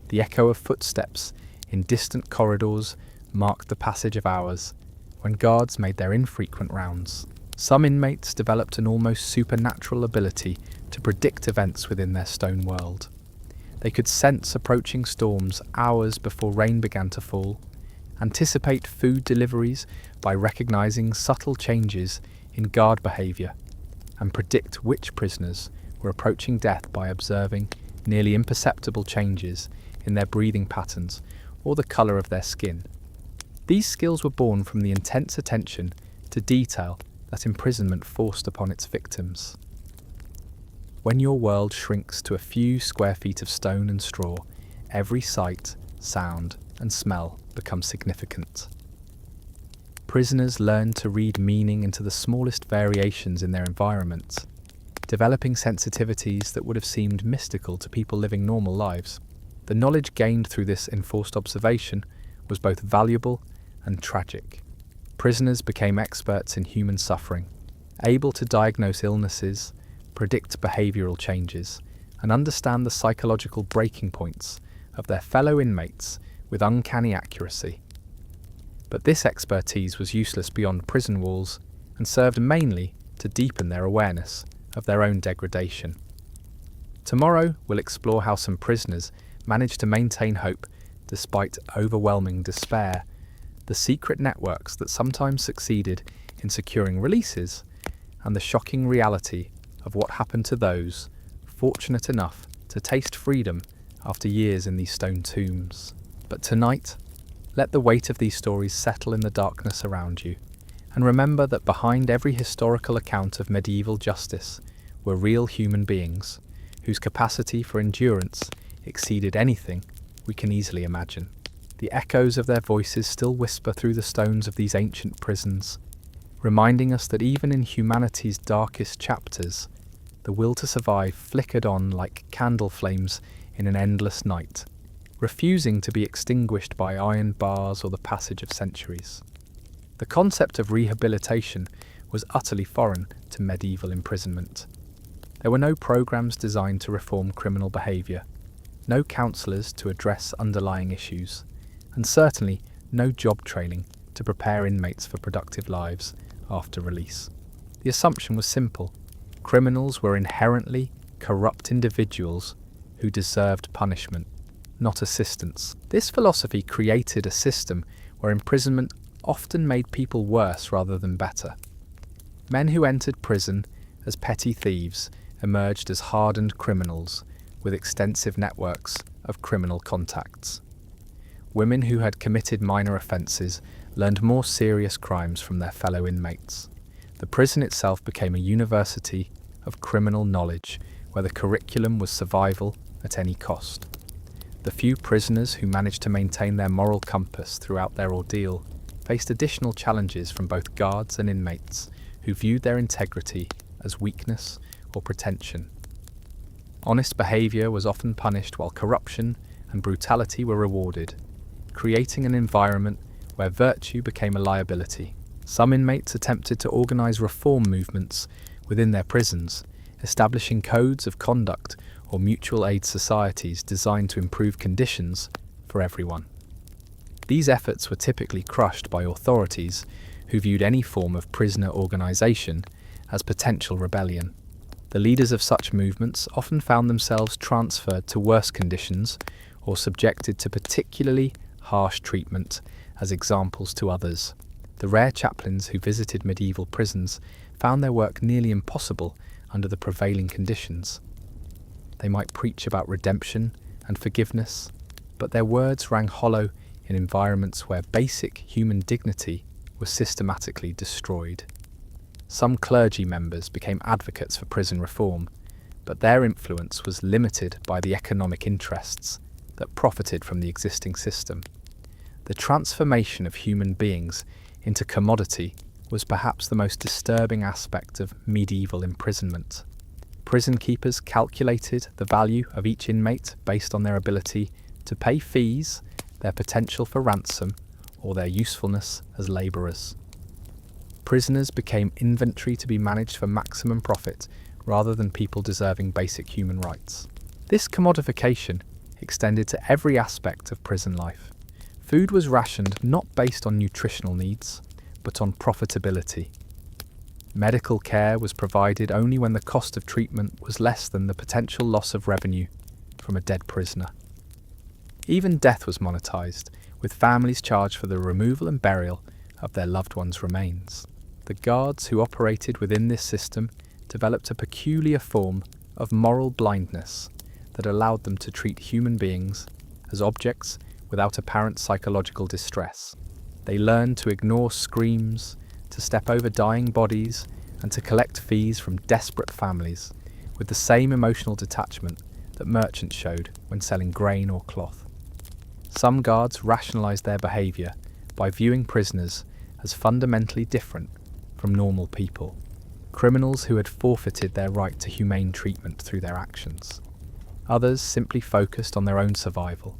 The echo of footsteps in distant corridors marked the passage of hours, when guards made their infrequent rounds. Some inmates developed an almost supernatural ability to predict events within their stone world. They could sense approaching storms hours before rain began to fall, anticipate food deliveries by recognizing subtle changes in guard behavior, and predict which prisoners were approaching death by observing nearly imperceptible changes in their breathing patterns or the color of their skin. These skills were born from the intense attention to detail that imprisonment forced upon its victims. When your world shrinks to a few square feet of stone and straw, every sight, sound, and smell becomes significant. Prisoners learn to read meaning into the smallest variations in their environment, developing sensitivities that would have seemed mystical to people living normal lives. The knowledge gained through this enforced observation was both valuable and tragic. Prisoners became experts in human suffering, able to diagnose illnesses, predict behavioural changes, and understand the psychological breaking points of their fellow inmates with uncanny accuracy. But this expertise was useless beyond prison walls and served mainly to deepen their awareness of their own degradation. Tomorrow we'll explore how some prisoners managed to maintain hope despite overwhelming despair, the secret networks that sometimes succeeded in securing releases, and the shocking reality of what happened to those fortunate enough to taste freedom after years in these stone tombs. But tonight, let the weight of these stories settle in the darkness around you, and remember that behind every historical account of medieval justice were real human beings whose capacity for endurance exceeded anything we can easily imagine. The echoes of their voices still whisper through the stones of these ancient prisons, reminding us that even in humanity's darkest chapters, the will to survive flickered on like candle flames in an endless night, refusing to be extinguished by iron bars or the passage of centuries. The concept of rehabilitation was utterly foreign to medieval imprisonment. There were no programs designed to reform criminal behaviour, no counsellors to address underlying issues, and certainly no job training to prepare inmates for productive lives after release. The assumption was simple: criminals were inherently corrupt individuals who deserved punishment, not assistance. This philosophy created a system where imprisonment often made people worse rather than better. Men who entered prison as petty thieves emerged as hardened criminals with extensive networks of criminal contacts. Women who had committed minor offences learned more serious crimes from their fellow inmates. The prison itself became a university of criminal knowledge where the curriculum was survival at any cost. The few prisoners who managed to maintain their moral compass throughout their ordeal faced additional challenges from both guards and inmates who viewed their integrity as weakness or pretension. Honest behaviour was often punished while corruption and brutality were rewarded, creating an environment where virtue became a liability. Some inmates attempted to organise reform movements within their prisons, establishing codes of conduct or mutual aid societies designed to improve conditions for everyone. These efforts were typically crushed by authorities who viewed any form of prisoner organisation as potential rebellion. The leaders of such movements often found themselves transferred to worse conditions or subjected to particularly harsh treatment as examples to others. The rare chaplains who visited medieval prisons found their work nearly impossible under the prevailing conditions. They might preach about redemption and forgiveness, but their words rang hollow in environments where basic human dignity was systematically destroyed. Some clergy members became advocates for prison reform, but their influence was limited by the economic interests that profited from the existing system. The transformation of human beings into commodity was perhaps the most disturbing aspect of medieval imprisonment. Prison keepers calculated the value of each inmate based on their ability to pay fees, their potential for ransom, or their usefulness as labourers. Prisoners became inventory to be managed for maximum profit rather than people deserving basic human rights. This commodification extended to every aspect of prison life. Food was rationed not based on nutritional needs, but on profitability. Medical care was provided only when the cost of treatment was less than the potential loss of revenue, from a dead prisoner. Even death was monetized, with families charged for the removal and burial of their loved ones' remains. The guards who operated within this system developed a peculiar form of moral blindness that allowed them to treat human beings as objects without apparent psychological distress. They learned to ignore screams, to step over dying bodies, and to collect fees from desperate families with the same emotional detachment that merchants showed when selling grain or cloth. Some guards rationalized their behavior by viewing prisoners as fundamentally different from normal people, criminals who had forfeited their right to humane treatment through their actions. Others simply focused on their own survival,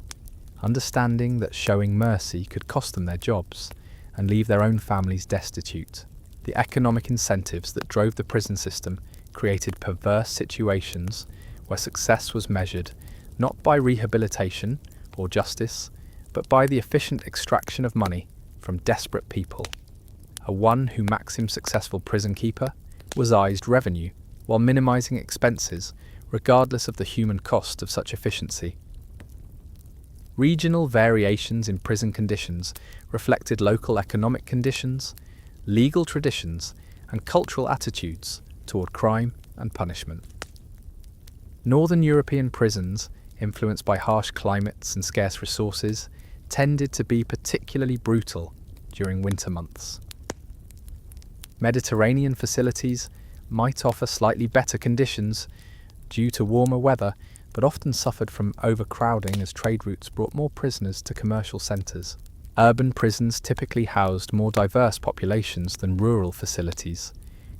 understanding that showing mercy could cost them their jobs and leave their own families destitute. The economic incentives that drove the prison system created perverse situations where success was measured not by rehabilitation or justice, but by the efficient extraction of money from desperate people. A one who maximum successful prison keeper was eyed revenue while minimizing expenses regardless of the human cost of such efficiency. Regional variations in prison conditions reflected local economic conditions, legal traditions, and cultural attitudes toward crime and punishment. Northern European prisons, influenced by harsh climates and scarce resources, tended to be particularly brutal during winter months. Mediterranean facilities might offer slightly better conditions due to warmer weather, but often suffered from overcrowding as trade routes brought more prisoners to commercial centres. Urban prisons typically housed more diverse populations than rural facilities,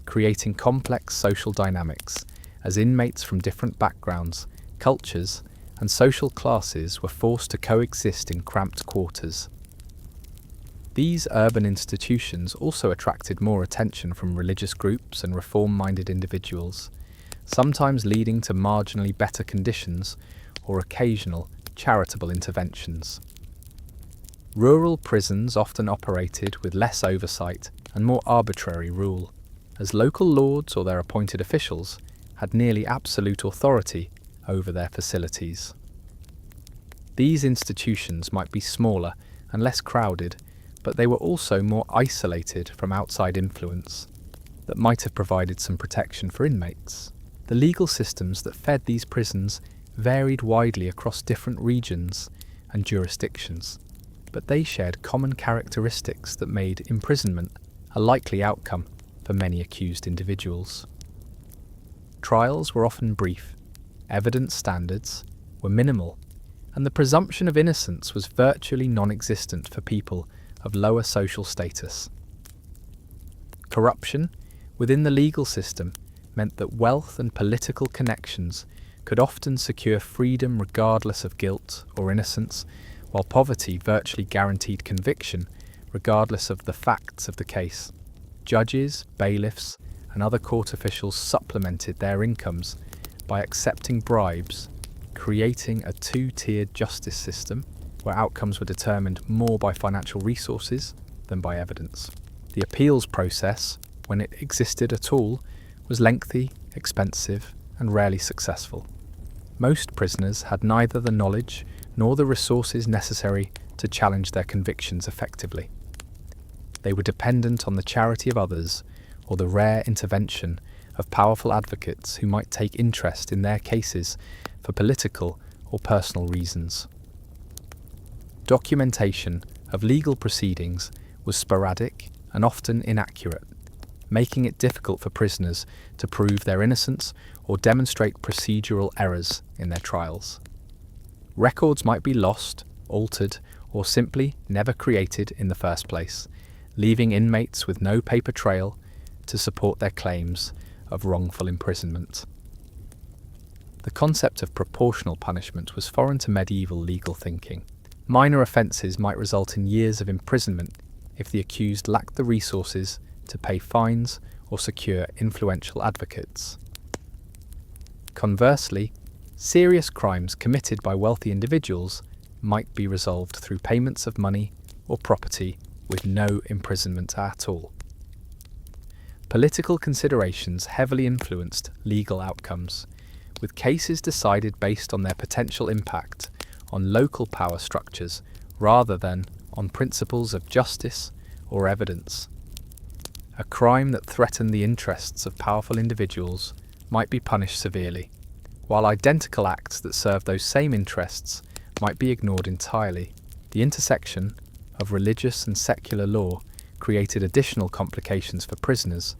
creating complex social dynamics as inmates from different backgrounds, cultures, and social classes were forced to coexist in cramped quarters. These urban institutions also attracted more attention from religious groups and reform-minded individuals, sometimes leading to marginally better conditions or occasional charitable interventions. Rural prisons often operated with less oversight and more arbitrary rule, as local lords or their appointed officials had nearly absolute authority over their facilities. These institutions might be smaller and less crowded, but they were also more isolated from outside influence that might have provided some protection for inmates. The legal systems that fed these prisons varied widely across different regions and jurisdictions, but they shared common characteristics that made imprisonment a likely outcome for many accused individuals. Trials were often brief, evidence standards were minimal, and the presumption of innocence was virtually non-existent for people of lower social status. Corruption within the legal system meant that wealth and political connections could often secure freedom regardless of guilt or innocence, while poverty virtually guaranteed conviction regardless of the facts of the case. Judges, bailiffs, and other court officials supplemented their incomes by accepting bribes, creating a two-tiered justice system where outcomes were determined more by financial resources than by evidence. The appeals process, when it existed at all, was lengthy, expensive, and rarely successful. Most prisoners had neither the knowledge nor the resources necessary to challenge their convictions effectively. They were dependent on the charity of others or the rare intervention of powerful advocates who might take interest in their cases for political or personal reasons. Documentation of legal proceedings was sporadic and often inaccurate, making it difficult for prisoners to prove their innocence or demonstrate procedural errors in their trials. Records might be lost, altered, or simply never created in the first place, leaving inmates with no paper trail to support their claims of wrongful imprisonment. The concept of proportional punishment was foreign to medieval legal thinking. Minor offences might result in years of imprisonment if the accused lacked the resources to pay fines or secure influential advocates. Conversely, serious crimes committed by wealthy individuals might be resolved through payments of money or property with no imprisonment at all. Political considerations heavily influenced legal outcomes, with cases decided based on their potential impact on local power structures rather than on principles of justice or evidence. A crime that threatened the interests of powerful individuals might be punished severely, while identical acts that serve those same interests might be ignored entirely. The intersection of religious and secular law created additional complications for prisoners,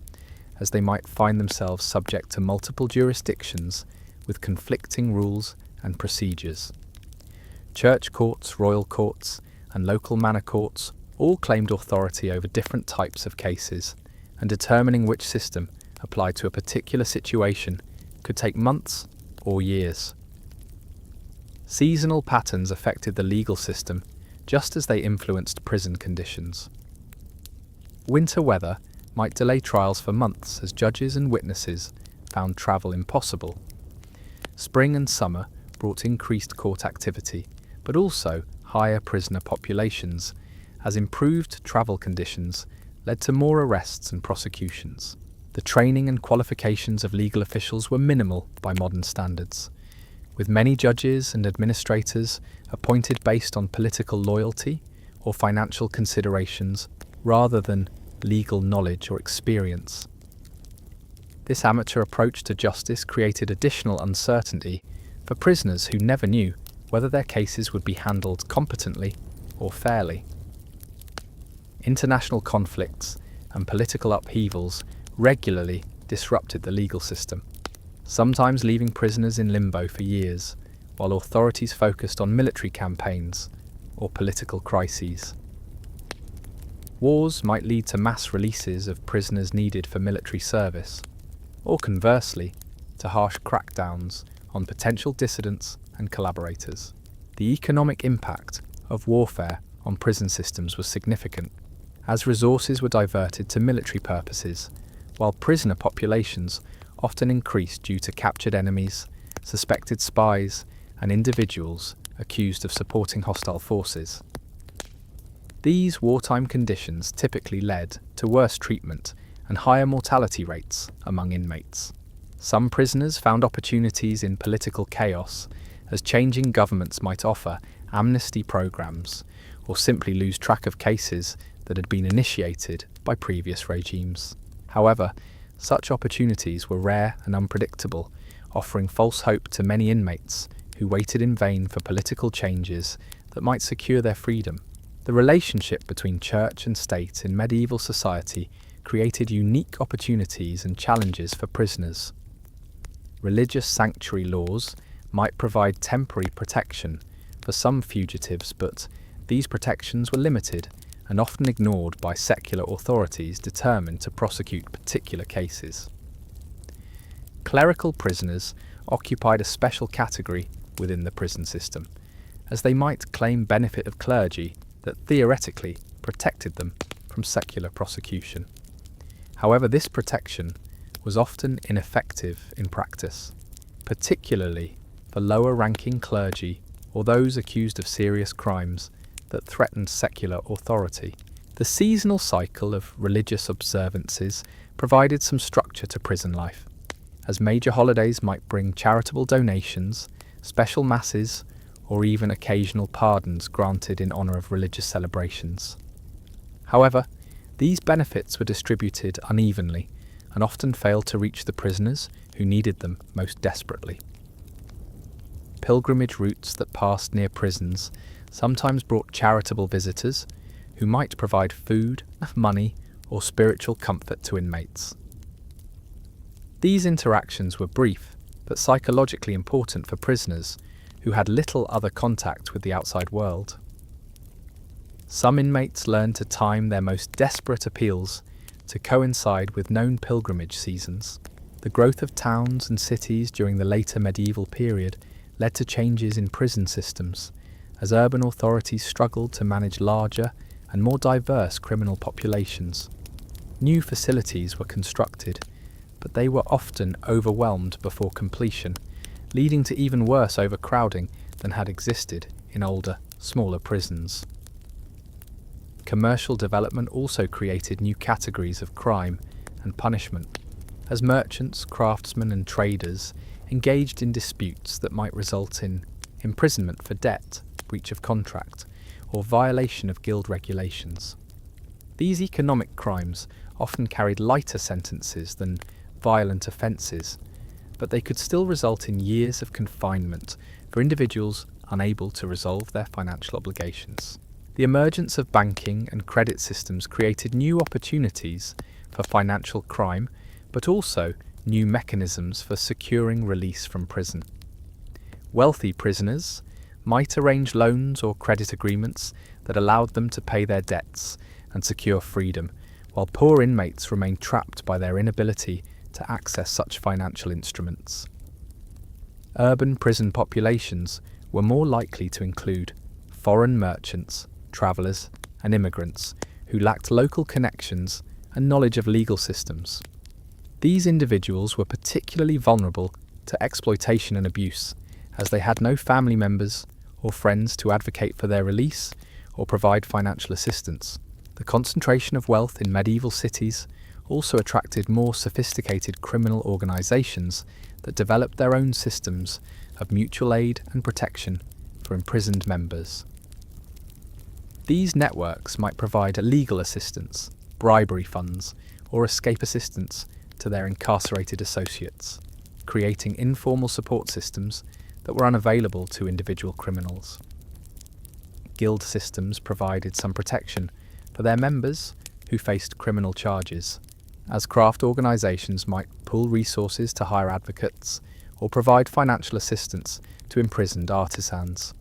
as they might find themselves subject to multiple jurisdictions with conflicting rules and procedures. Church courts, royal courts, and local manor courts all claimed authority over different types of cases, and determining which system applied to a particular situation could take months or years. Seasonal patterns affected the legal system just as they influenced prison conditions. Winter weather might delay trials for months as judges and witnesses found travel impossible. Spring and summer brought increased court activity, but also higher prisoner populations, as improved travel conditions led to more arrests and prosecutions. The training and qualifications of legal officials were minimal by modern standards, with many judges and administrators appointed based on political loyalty or financial considerations rather than legal knowledge or experience. This amateur approach to justice created additional uncertainty for prisoners who never knew whether their cases would be handled competently or fairly. International conflicts and political upheavals regularly disrupted the legal system, sometimes leaving prisoners in limbo for years, while authorities focused on military campaigns or political crises. Wars might lead to mass releases of prisoners needed for military service, or conversely, to harsh crackdowns on potential dissidents and collaborators. The economic impact of warfare on prison systems was significant, as resources were diverted to military purposes, while prisoner populations often increased due to captured enemies, suspected spies, and individuals accused of supporting hostile forces. These wartime conditions typically led to worse treatment and higher mortality rates among inmates. Some prisoners found opportunities in political chaos, as changing governments might offer amnesty programs or simply lose track of cases that had been initiated by previous regimes. However, such opportunities were rare and unpredictable, offering false hope to many inmates who waited in vain for political changes that might secure their freedom. The relationship between church and state in medieval society created unique opportunities and challenges for prisoners. Religious sanctuary laws might provide temporary protection for some fugitives, but these protections were limited and often ignored by secular authorities determined to prosecute particular cases. Clerical prisoners occupied a special category within the prison system, as they might claim benefit of clergy that theoretically protected them from secular prosecution. However, this protection was often ineffective in practice, particularly for lower-ranking clergy or those accused of serious crimes that threatened secular authority. The seasonal cycle of religious observances provided some structure to prison life, as major holidays might bring charitable donations, special masses, or even occasional pardons granted in honour of religious celebrations. However, these benefits were distributed unevenly and often failed to reach the prisoners who needed them most desperately. Pilgrimage routes that passed near prisons sometimes brought charitable visitors who might provide food, money, or spiritual comfort to inmates. These interactions were brief, but psychologically important for prisoners who had little other contact with the outside world. Some inmates learned to time their most desperate appeals to coincide with known pilgrimage seasons. The growth of towns and cities during the later medieval period led to changes in prison systems, as urban authorities struggled to manage larger and more diverse criminal populations. New facilities were constructed, but they were often overwhelmed before completion, leading to even worse overcrowding than had existed in older, smaller prisons. Commercial development also created new categories of crime and punishment, as merchants, craftsmen and traders engaged in disputes that might result in imprisonment for debt, breach of contract, or violation of guild regulations. These economic crimes often carried lighter sentences than violent offences, but they could still result in years of confinement for individuals unable to resolve their financial obligations. The emergence of banking and credit systems created new opportunities for financial crime, but also new mechanisms for securing release from prison. Wealthy prisoners might arrange loans or credit agreements that allowed them to pay their debts and secure freedom, while poor inmates remained trapped by their inability to access such financial instruments. Urban prison populations were more likely to include foreign merchants, travellers, and immigrants who lacked local connections and knowledge of legal systems. These individuals were particularly vulnerable to exploitation and abuse, as they had no family members or friends to advocate for their release or provide financial assistance. The concentration of wealth in medieval cities also attracted more sophisticated criminal organisations that developed their own systems of mutual aid and protection for imprisoned members. These networks might provide legal assistance, bribery funds, or escape assistance to their incarcerated associates, creating informal support systems that were unavailable to individual criminals. Guild systems provided some protection for their members who faced criminal charges, as craft organisations might pool resources to hire advocates or provide financial assistance to imprisoned artisans.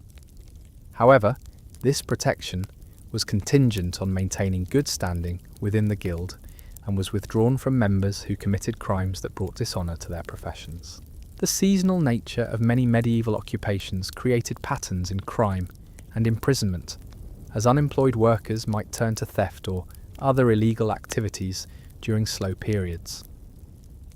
However, this protection was contingent on maintaining good standing within the guild and was withdrawn from members who committed crimes that brought dishonour to their professions. The seasonal nature of many medieval occupations created patterns in crime and imprisonment, as unemployed workers might turn to theft or other illegal activities during slow periods.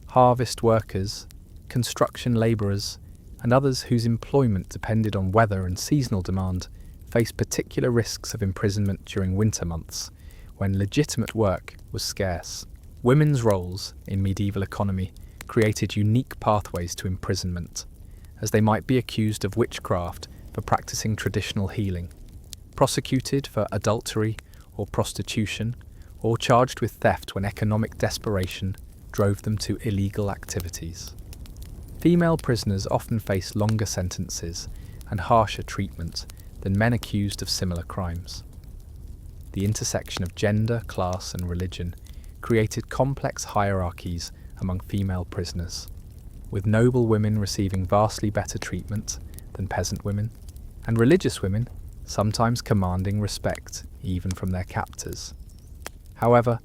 Harvest workers, construction labourers, and others whose employment depended on weather and seasonal demand faced particular risks of imprisonment during winter months, when legitimate work was scarce. Women's roles in medieval economy created unique pathways to imprisonment, as they might be accused of witchcraft for practicing traditional healing, prosecuted for adultery or prostitution, or charged with theft when economic desperation drove them to illegal activities. Female prisoners often faced longer sentences and harsher treatment than men accused of similar crimes. The intersection of gender, class, and religion created complex hierarchies among female prisoners, with noble women receiving vastly better treatment than peasant women, and religious women sometimes commanding respect even from their captors. However,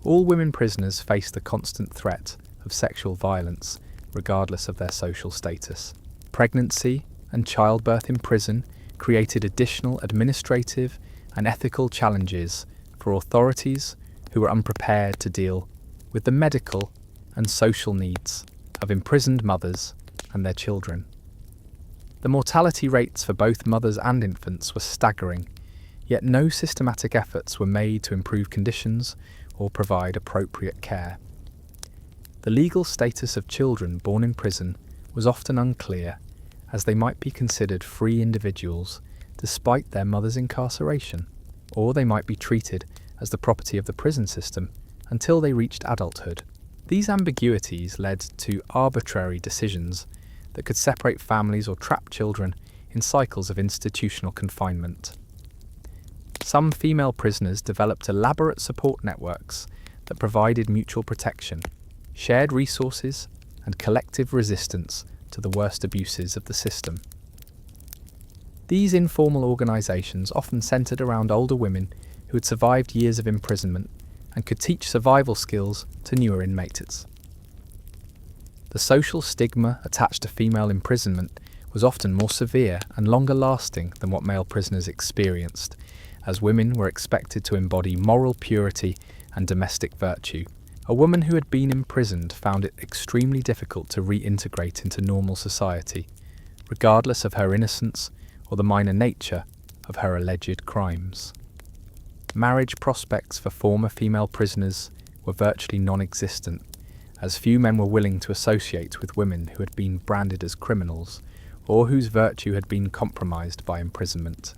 all women prisoners faced the constant threat of sexual violence regardless of their social status. Pregnancy and childbirth in prison created additional administrative and ethical challenges for authorities who were unprepared to deal with the medical and social needs of imprisoned mothers and their children. The mortality rates for both mothers and infants were staggering, yet no systematic efforts were made to improve conditions or provide appropriate care. The legal status of children born in prison was often unclear, as they might be considered free individuals despite their mother's incarceration, or they might be treated as the property of the prison system until they reached adulthood. These ambiguities led to arbitrary decisions that could separate families or trap children in cycles of institutional confinement. Some female prisoners developed elaborate support networks that provided mutual protection, shared resources, and collective resistance to the worst abuses of the system. These informal organisations often centred around older women who had survived years of imprisonment and could teach survival skills to newer inmates. The social stigma attached to female imprisonment was often more severe and longer lasting than what male prisoners experienced, as women were expected to embody moral purity and domestic virtue. A woman who had been imprisoned found it extremely difficult to reintegrate into normal society, regardless of her innocence or the minor nature of her alleged crimes. Marriage prospects for former female prisoners were virtually non-existent, as few men were willing to associate with women who had been branded as criminals or whose virtue had been compromised by imprisonment.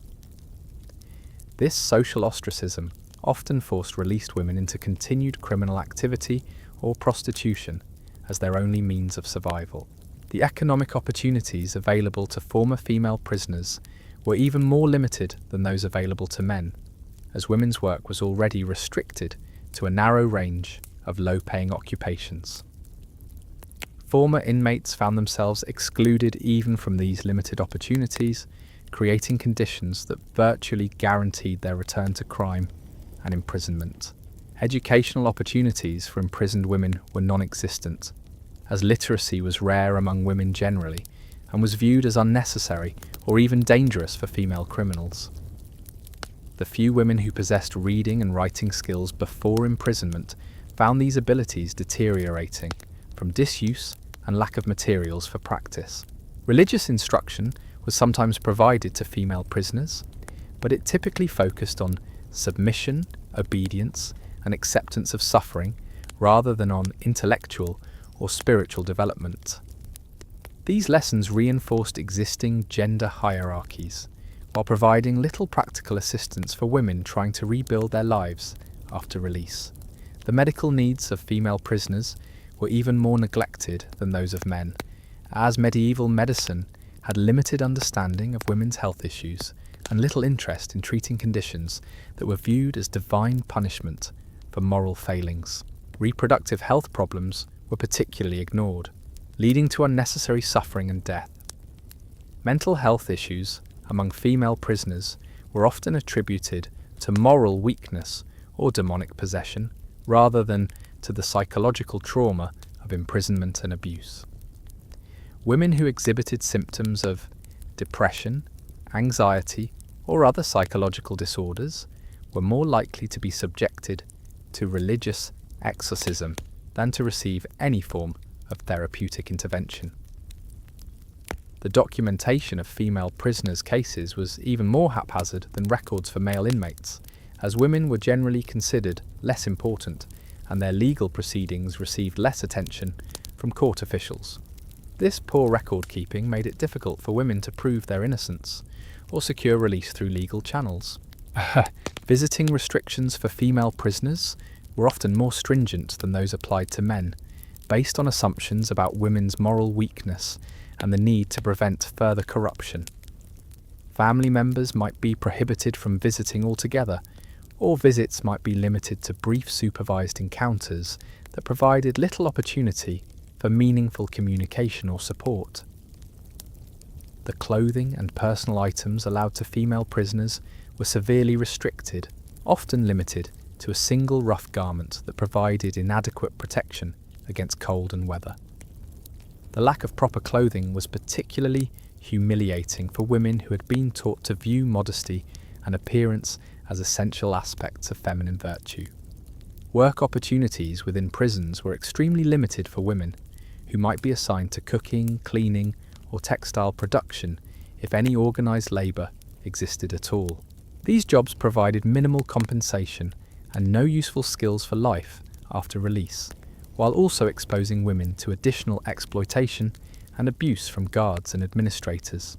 This social ostracism often forced released women into continued criminal activity or prostitution as their only means of survival. The economic opportunities available to former female prisoners were even more limited than those available to men, as women's work was already restricted to a narrow range of low-paying occupations. Former inmates found themselves excluded even from these limited opportunities, creating conditions that virtually guaranteed their return to crime and imprisonment. Educational opportunities for imprisoned women were non-existent, as literacy was rare among women generally and was viewed as unnecessary or even dangerous for female criminals. The few women who possessed reading and writing skills before imprisonment found these abilities deteriorating from disuse and lack of materials for practice. Religious instruction was sometimes provided to female prisoners, but it typically focused on submission, obedience, and acceptance of suffering rather than on intellectual or spiritual development. These lessons reinforced existing gender hierarchies, while providing little practical assistance for women trying to rebuild their lives after release. The medical needs of female prisoners were even more neglected than those of men, as medieval medicine had limited understanding of women's health issues and little interest in treating conditions that were viewed as divine punishment for moral failings. Reproductive health problems were particularly ignored, leading to unnecessary suffering and death. Mental health issues among female prisoners were often attributed to moral weakness or demonic possession, rather than to the psychological trauma of imprisonment and abuse. Women who exhibited symptoms of depression, anxiety, or other psychological disorders were more likely to be subjected to religious exorcism than to receive any form of therapeutic intervention. The documentation of female prisoners' cases was even more haphazard than records for male inmates, as women were generally considered less important and their legal proceedings received less attention from court officials. This poor record-keeping made it difficult for women to prove their innocence or secure release through legal channels. Visiting restrictions for female prisoners were often more stringent than those applied to men, based on assumptions about women's moral weakness and the need to prevent further corruption. Family members might be prohibited from visiting altogether, or visits might be limited to brief supervised encounters that provided little opportunity for meaningful communication or support. The clothing and personal items allowed to female prisoners were severely restricted, often limited to a single rough garment that provided inadequate protection against cold and weather. The lack of proper clothing was particularly humiliating for women who had been taught to view modesty and appearance as essential aspects of feminine virtue. Work opportunities within prisons were extremely limited for women, who might be assigned to cooking, cleaning, or textile production if any organised labour existed at all. These jobs provided minimal compensation and no useful skills for life after release, while also exposing women to additional exploitation and abuse from guards and administrators.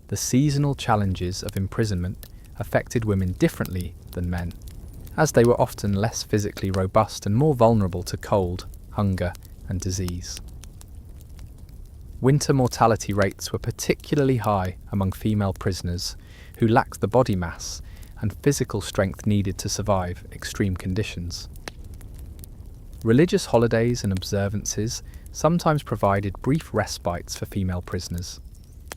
The seasonal challenges of imprisonment affected women differently than men, as they were often less physically robust and more vulnerable to cold, hunger, and disease. Winter mortality rates were particularly high among female prisoners who lacked the body mass and physical strength needed to survive extreme conditions. Religious holidays and observances sometimes provided brief respites for female prisoners,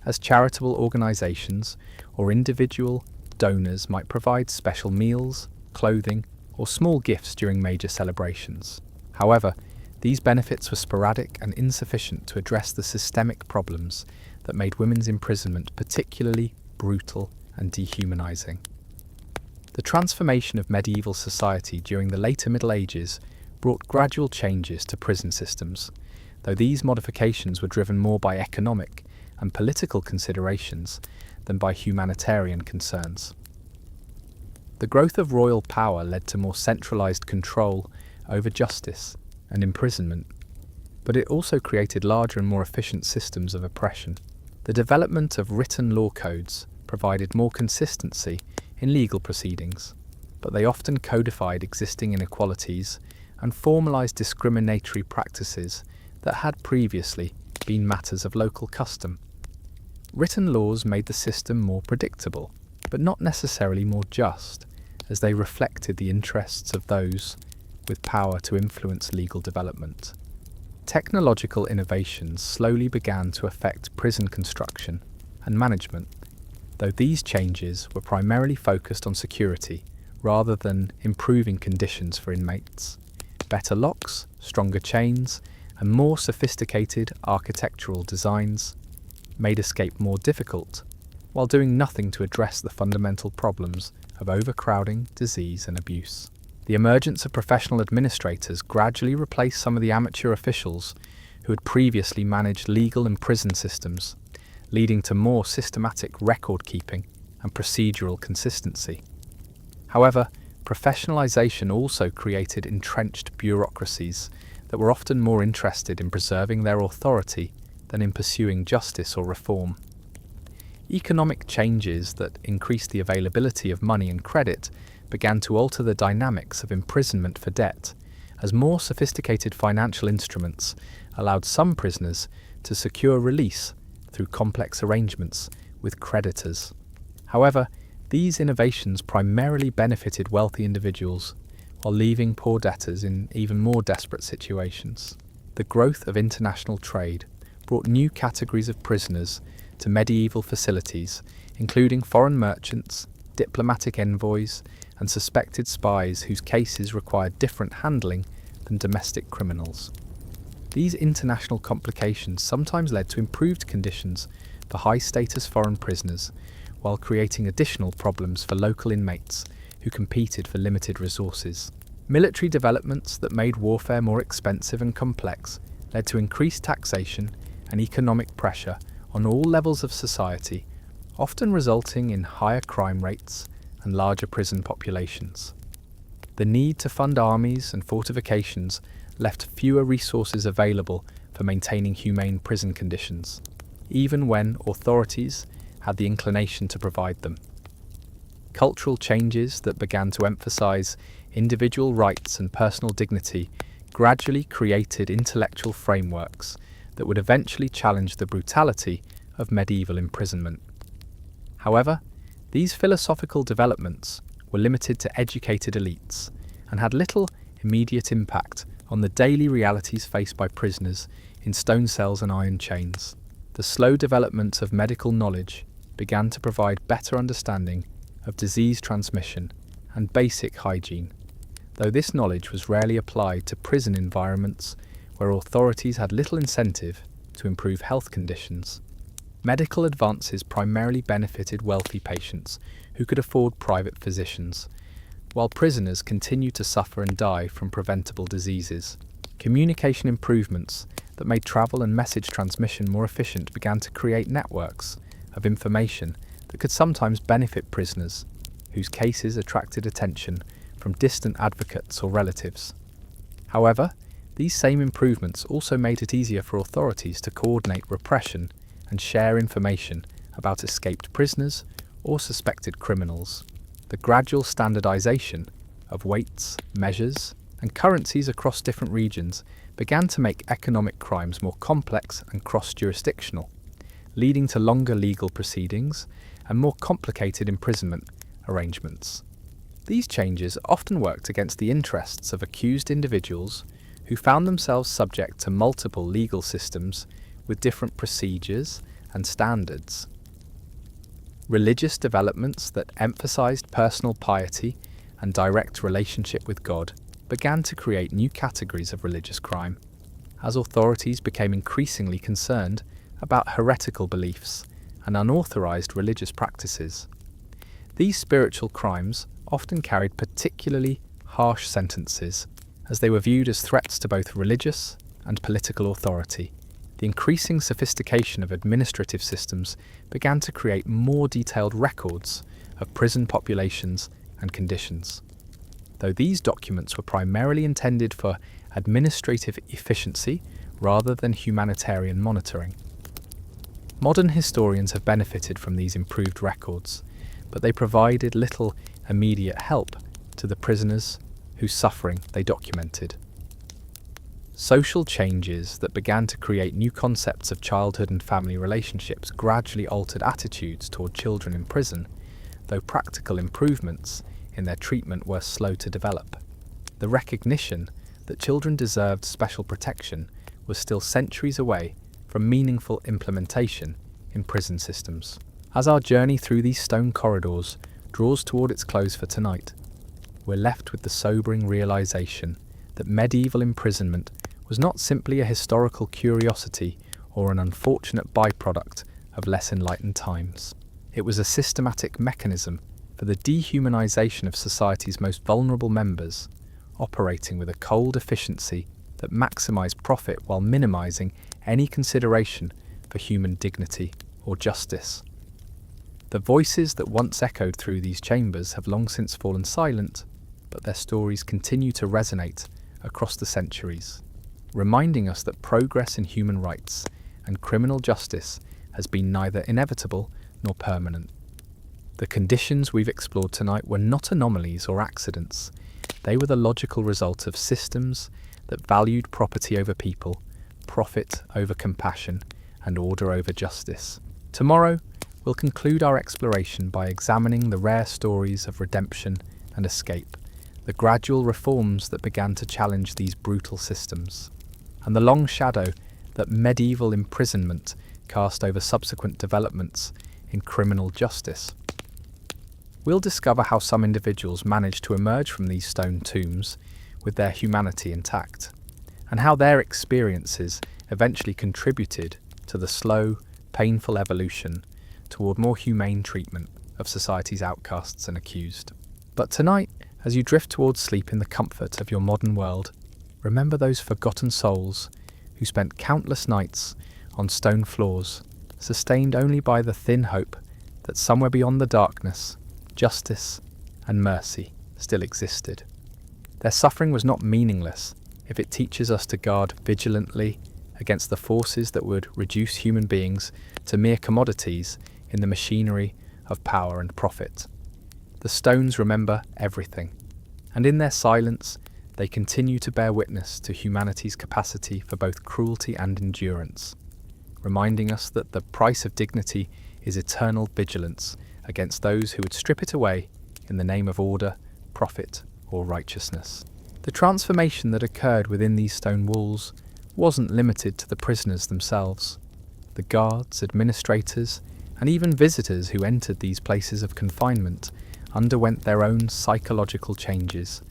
as charitable organisations or individual donors might provide special meals, clothing, or small gifts during major celebrations. However, these benefits were sporadic and insufficient to address the systemic problems that made women's imprisonment particularly brutal and dehumanising. The transformation of medieval society during the later Middle Ages brought gradual changes to prison systems, though these modifications were driven more by economic and political considerations than by humanitarian concerns. The growth of royal power led to more centralised control over justice and imprisonment, but it also created larger and more efficient systems of oppression. The development of written law codes provided more consistency in legal proceedings, but they often codified existing inequalities and formalized discriminatory practices that had previously been matters of local custom. Written laws made the system more predictable, but not necessarily more just, as they reflected the interests of those with power to influence legal development. Technological innovations slowly began to affect prison construction and management, though these changes were primarily focused on security rather than improving conditions for inmates. Better locks, stronger chains, and more sophisticated architectural designs made escape more difficult, while doing nothing to address the fundamental problems of overcrowding, disease, and abuse. The emergence of professional administrators gradually replaced some of the amateur officials who had previously managed legal and prison systems, leading to more systematic record-keeping and procedural consistency. However, professionalization also created entrenched bureaucracies that were often more interested in preserving their authority than in pursuing justice or reform. Economic changes that increased the availability of money and credit began to alter the dynamics of imprisonment for debt, as more sophisticated financial instruments allowed some prisoners to secure release through complex arrangements with creditors. However, these innovations primarily benefited wealthy individuals, while leaving poor debtors in even more desperate situations. The growth of international trade brought new categories of prisoners to medieval facilities, including foreign merchants, diplomatic envoys, and suspected spies whose cases required different handling than domestic criminals. These international complications sometimes led to improved conditions for high-status foreign prisoners, while creating additional problems for local inmates who competed for limited resources. Military developments that made warfare more expensive and complex led to increased taxation and economic pressure on all levels of society, often resulting in higher crime rates and larger prison populations. The need to fund armies and fortifications left fewer resources available for maintaining humane prison conditions, even when authorities had the inclination to provide them. Cultural changes that began to emphasize individual rights and personal dignity gradually created intellectual frameworks that would eventually challenge the brutality of medieval imprisonment. However, these philosophical developments were limited to educated elites and had little immediate impact on the daily realities faced by prisoners in stone cells and iron chains. The slow development of medical knowledge began to provide better understanding of disease transmission and basic hygiene, though this knowledge was rarely applied to prison environments where authorities had little incentive to improve health conditions. Medical advances primarily benefited wealthy patients who could afford private physicians, while prisoners continued to suffer and die from preventable diseases. Communication improvements that made travel and message transmission more efficient began to create networks of information that could sometimes benefit prisoners, whose cases attracted attention from distant advocates or relatives. However, these same improvements also made it easier for authorities to coordinate repression and share information about escaped prisoners or suspected criminals. The gradual standardization of weights, measures, and currencies across different regions began to make economic crimes more complex and cross-jurisdictional, leading to longer legal proceedings and more complicated imprisonment arrangements. These changes often worked against the interests of accused individuals who found themselves subject to multiple legal systems with different procedures and standards. Religious developments that emphasized personal piety and direct relationship with God began to create new categories of religious crime, as authorities became increasingly concerned about heretical beliefs and unauthorized religious practices. These spiritual crimes often carried particularly harsh sentences, as they were viewed as threats to both religious and political authority. The increasing sophistication of administrative systems began to create more detailed records of prison populations and conditions. Though these documents were primarily intended for administrative efficiency rather than humanitarian monitoring. Modern historians have benefited from these improved records, but they provided little immediate help to the prisoners whose suffering they documented. Social changes that began to create new concepts of childhood and family relationships gradually altered attitudes toward children in prison, though practical improvements in their treatment were slow to develop. The recognition that children deserved special protection was still centuries away from meaningful implementation in prison systems. As our journey through these stone corridors draws toward its close for tonight, we're left with the sobering realization that medieval imprisonment was not simply a historical curiosity or an unfortunate byproduct of less enlightened times. It was a systematic mechanism for the dehumanization of society's most vulnerable members, operating with a cold efficiency that maximized profit while minimizing any consideration for human dignity or justice. The voices that once echoed through these chambers have long since fallen silent, but their stories continue to resonate across the centuries, reminding us that progress in human rights and criminal justice has been neither inevitable nor permanent. The conditions we've explored tonight were not anomalies or accidents. They were the logical result of systems that valued property over people, profit over compassion, and order over justice. Tomorrow, we'll conclude our exploration by examining the rare stories of redemption and escape, the gradual reforms that began to challenge these brutal systems, and the long shadow that medieval imprisonment cast over subsequent developments in criminal justice. We'll discover how some individuals managed to emerge from these stone tombs with their humanity intact, and how their experiences eventually contributed to the slow, painful evolution toward more humane treatment of society's outcasts and accused. But tonight, as you drift towards sleep in the comfort of your modern world, remember those forgotten souls who spent countless nights on stone floors, sustained only by the thin hope that somewhere beyond the darkness, justice and mercy still existed. Their suffering was not meaningless if it teaches us to guard vigilantly against the forces that would reduce human beings to mere commodities in the machinery of power and profit. The stones remember everything, and in their silence they continue to bear witness to humanity's capacity for both cruelty and endurance, reminding us that the price of dignity is eternal vigilance against those who would strip it away in the name of order, profit, or righteousness. The transformation that occurred within these stone walls wasn't limited to the prisoners themselves. The guards, administrators, and even visitors who entered these places of confinement underwent their own psychological changes,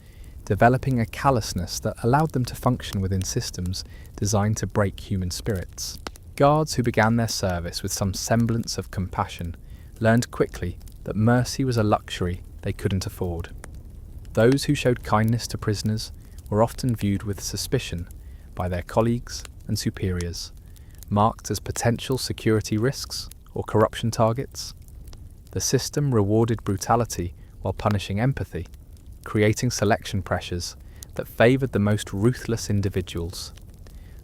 developing a callousness that allowed them to function within systems designed to break human spirits. Guards who began their service with some semblance of compassion learned quickly that mercy was a luxury they couldn't afford. Those who showed kindness to prisoners were often viewed with suspicion by their colleagues and superiors, marked as potential security risks or corruption targets. The system rewarded brutality while punishing empathy, creating selection pressures that favoured the most ruthless individuals.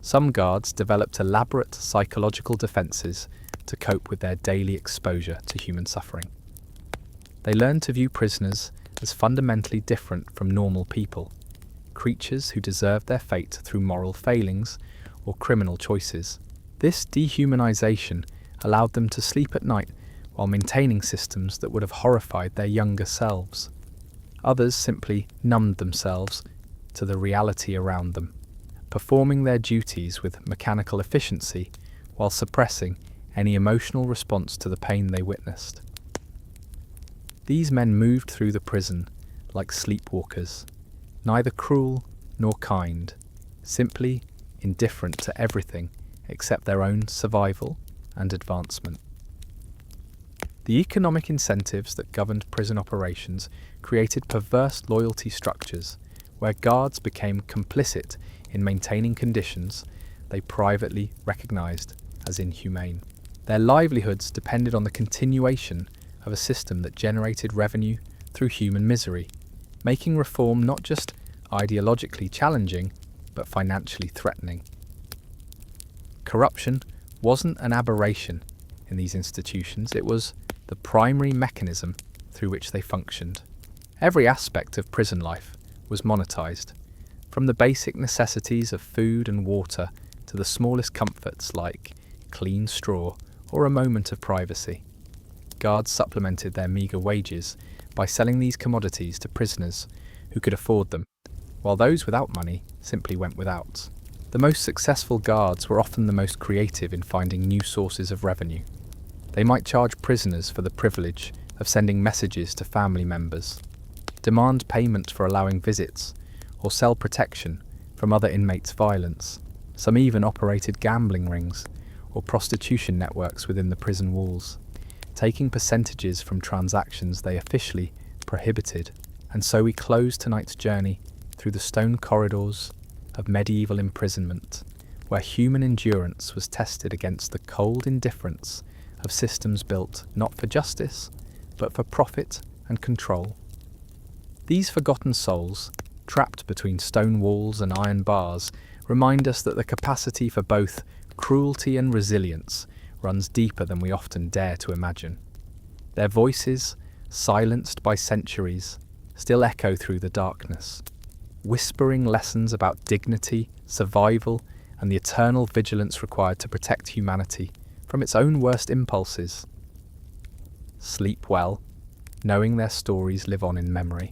Some guards developed elaborate psychological defences to cope with their daily exposure to human suffering. They learned to view prisoners as fundamentally different from normal people, creatures who deserved their fate through moral failings or criminal choices. This dehumanization allowed them to sleep at night while maintaining systems that would have horrified their younger selves. Others simply numbed themselves to the reality around them, performing their duties with mechanical efficiency while suppressing any emotional response to the pain they witnessed. These men moved through the prison like sleepwalkers, neither cruel nor kind, simply indifferent to everything except their own survival and advancement. The economic incentives that governed prison operations created perverse loyalty structures where guards became complicit in maintaining conditions they privately recognized as inhumane. Their livelihoods depended on the continuation of a system that generated revenue through human misery, making reform not just ideologically challenging, but financially threatening. Corruption wasn't an aberration in these institutions, it was the primary mechanism through which they functioned. Every aspect of prison life was monetized, from the basic necessities of food and water to the smallest comforts like clean straw or a moment of privacy. Guards supplemented their meagre wages by selling these commodities to prisoners who could afford them, while those without money simply went without. The most successful guards were often the most creative in finding new sources of revenue. They might charge prisoners for the privilege of sending messages to family members, demand payment for allowing visits, or sell protection from other inmates' violence. Some even operated gambling rings or prostitution networks within the prison walls, taking percentages from transactions they officially prohibited. And so we close tonight's journey through the stone corridors of medieval imprisonment, where human endurance was tested against the cold indifference of systems built not for justice, but for profit and control. These forgotten souls, trapped between stone walls and iron bars, remind us that the capacity for both cruelty and resilience runs deeper than we often dare to imagine. Their voices, silenced by centuries, still echo through the darkness, whispering lessons about dignity, survival, and the eternal vigilance required to protect humanity from its own worst impulses. Sleep well, knowing their stories live on in memory.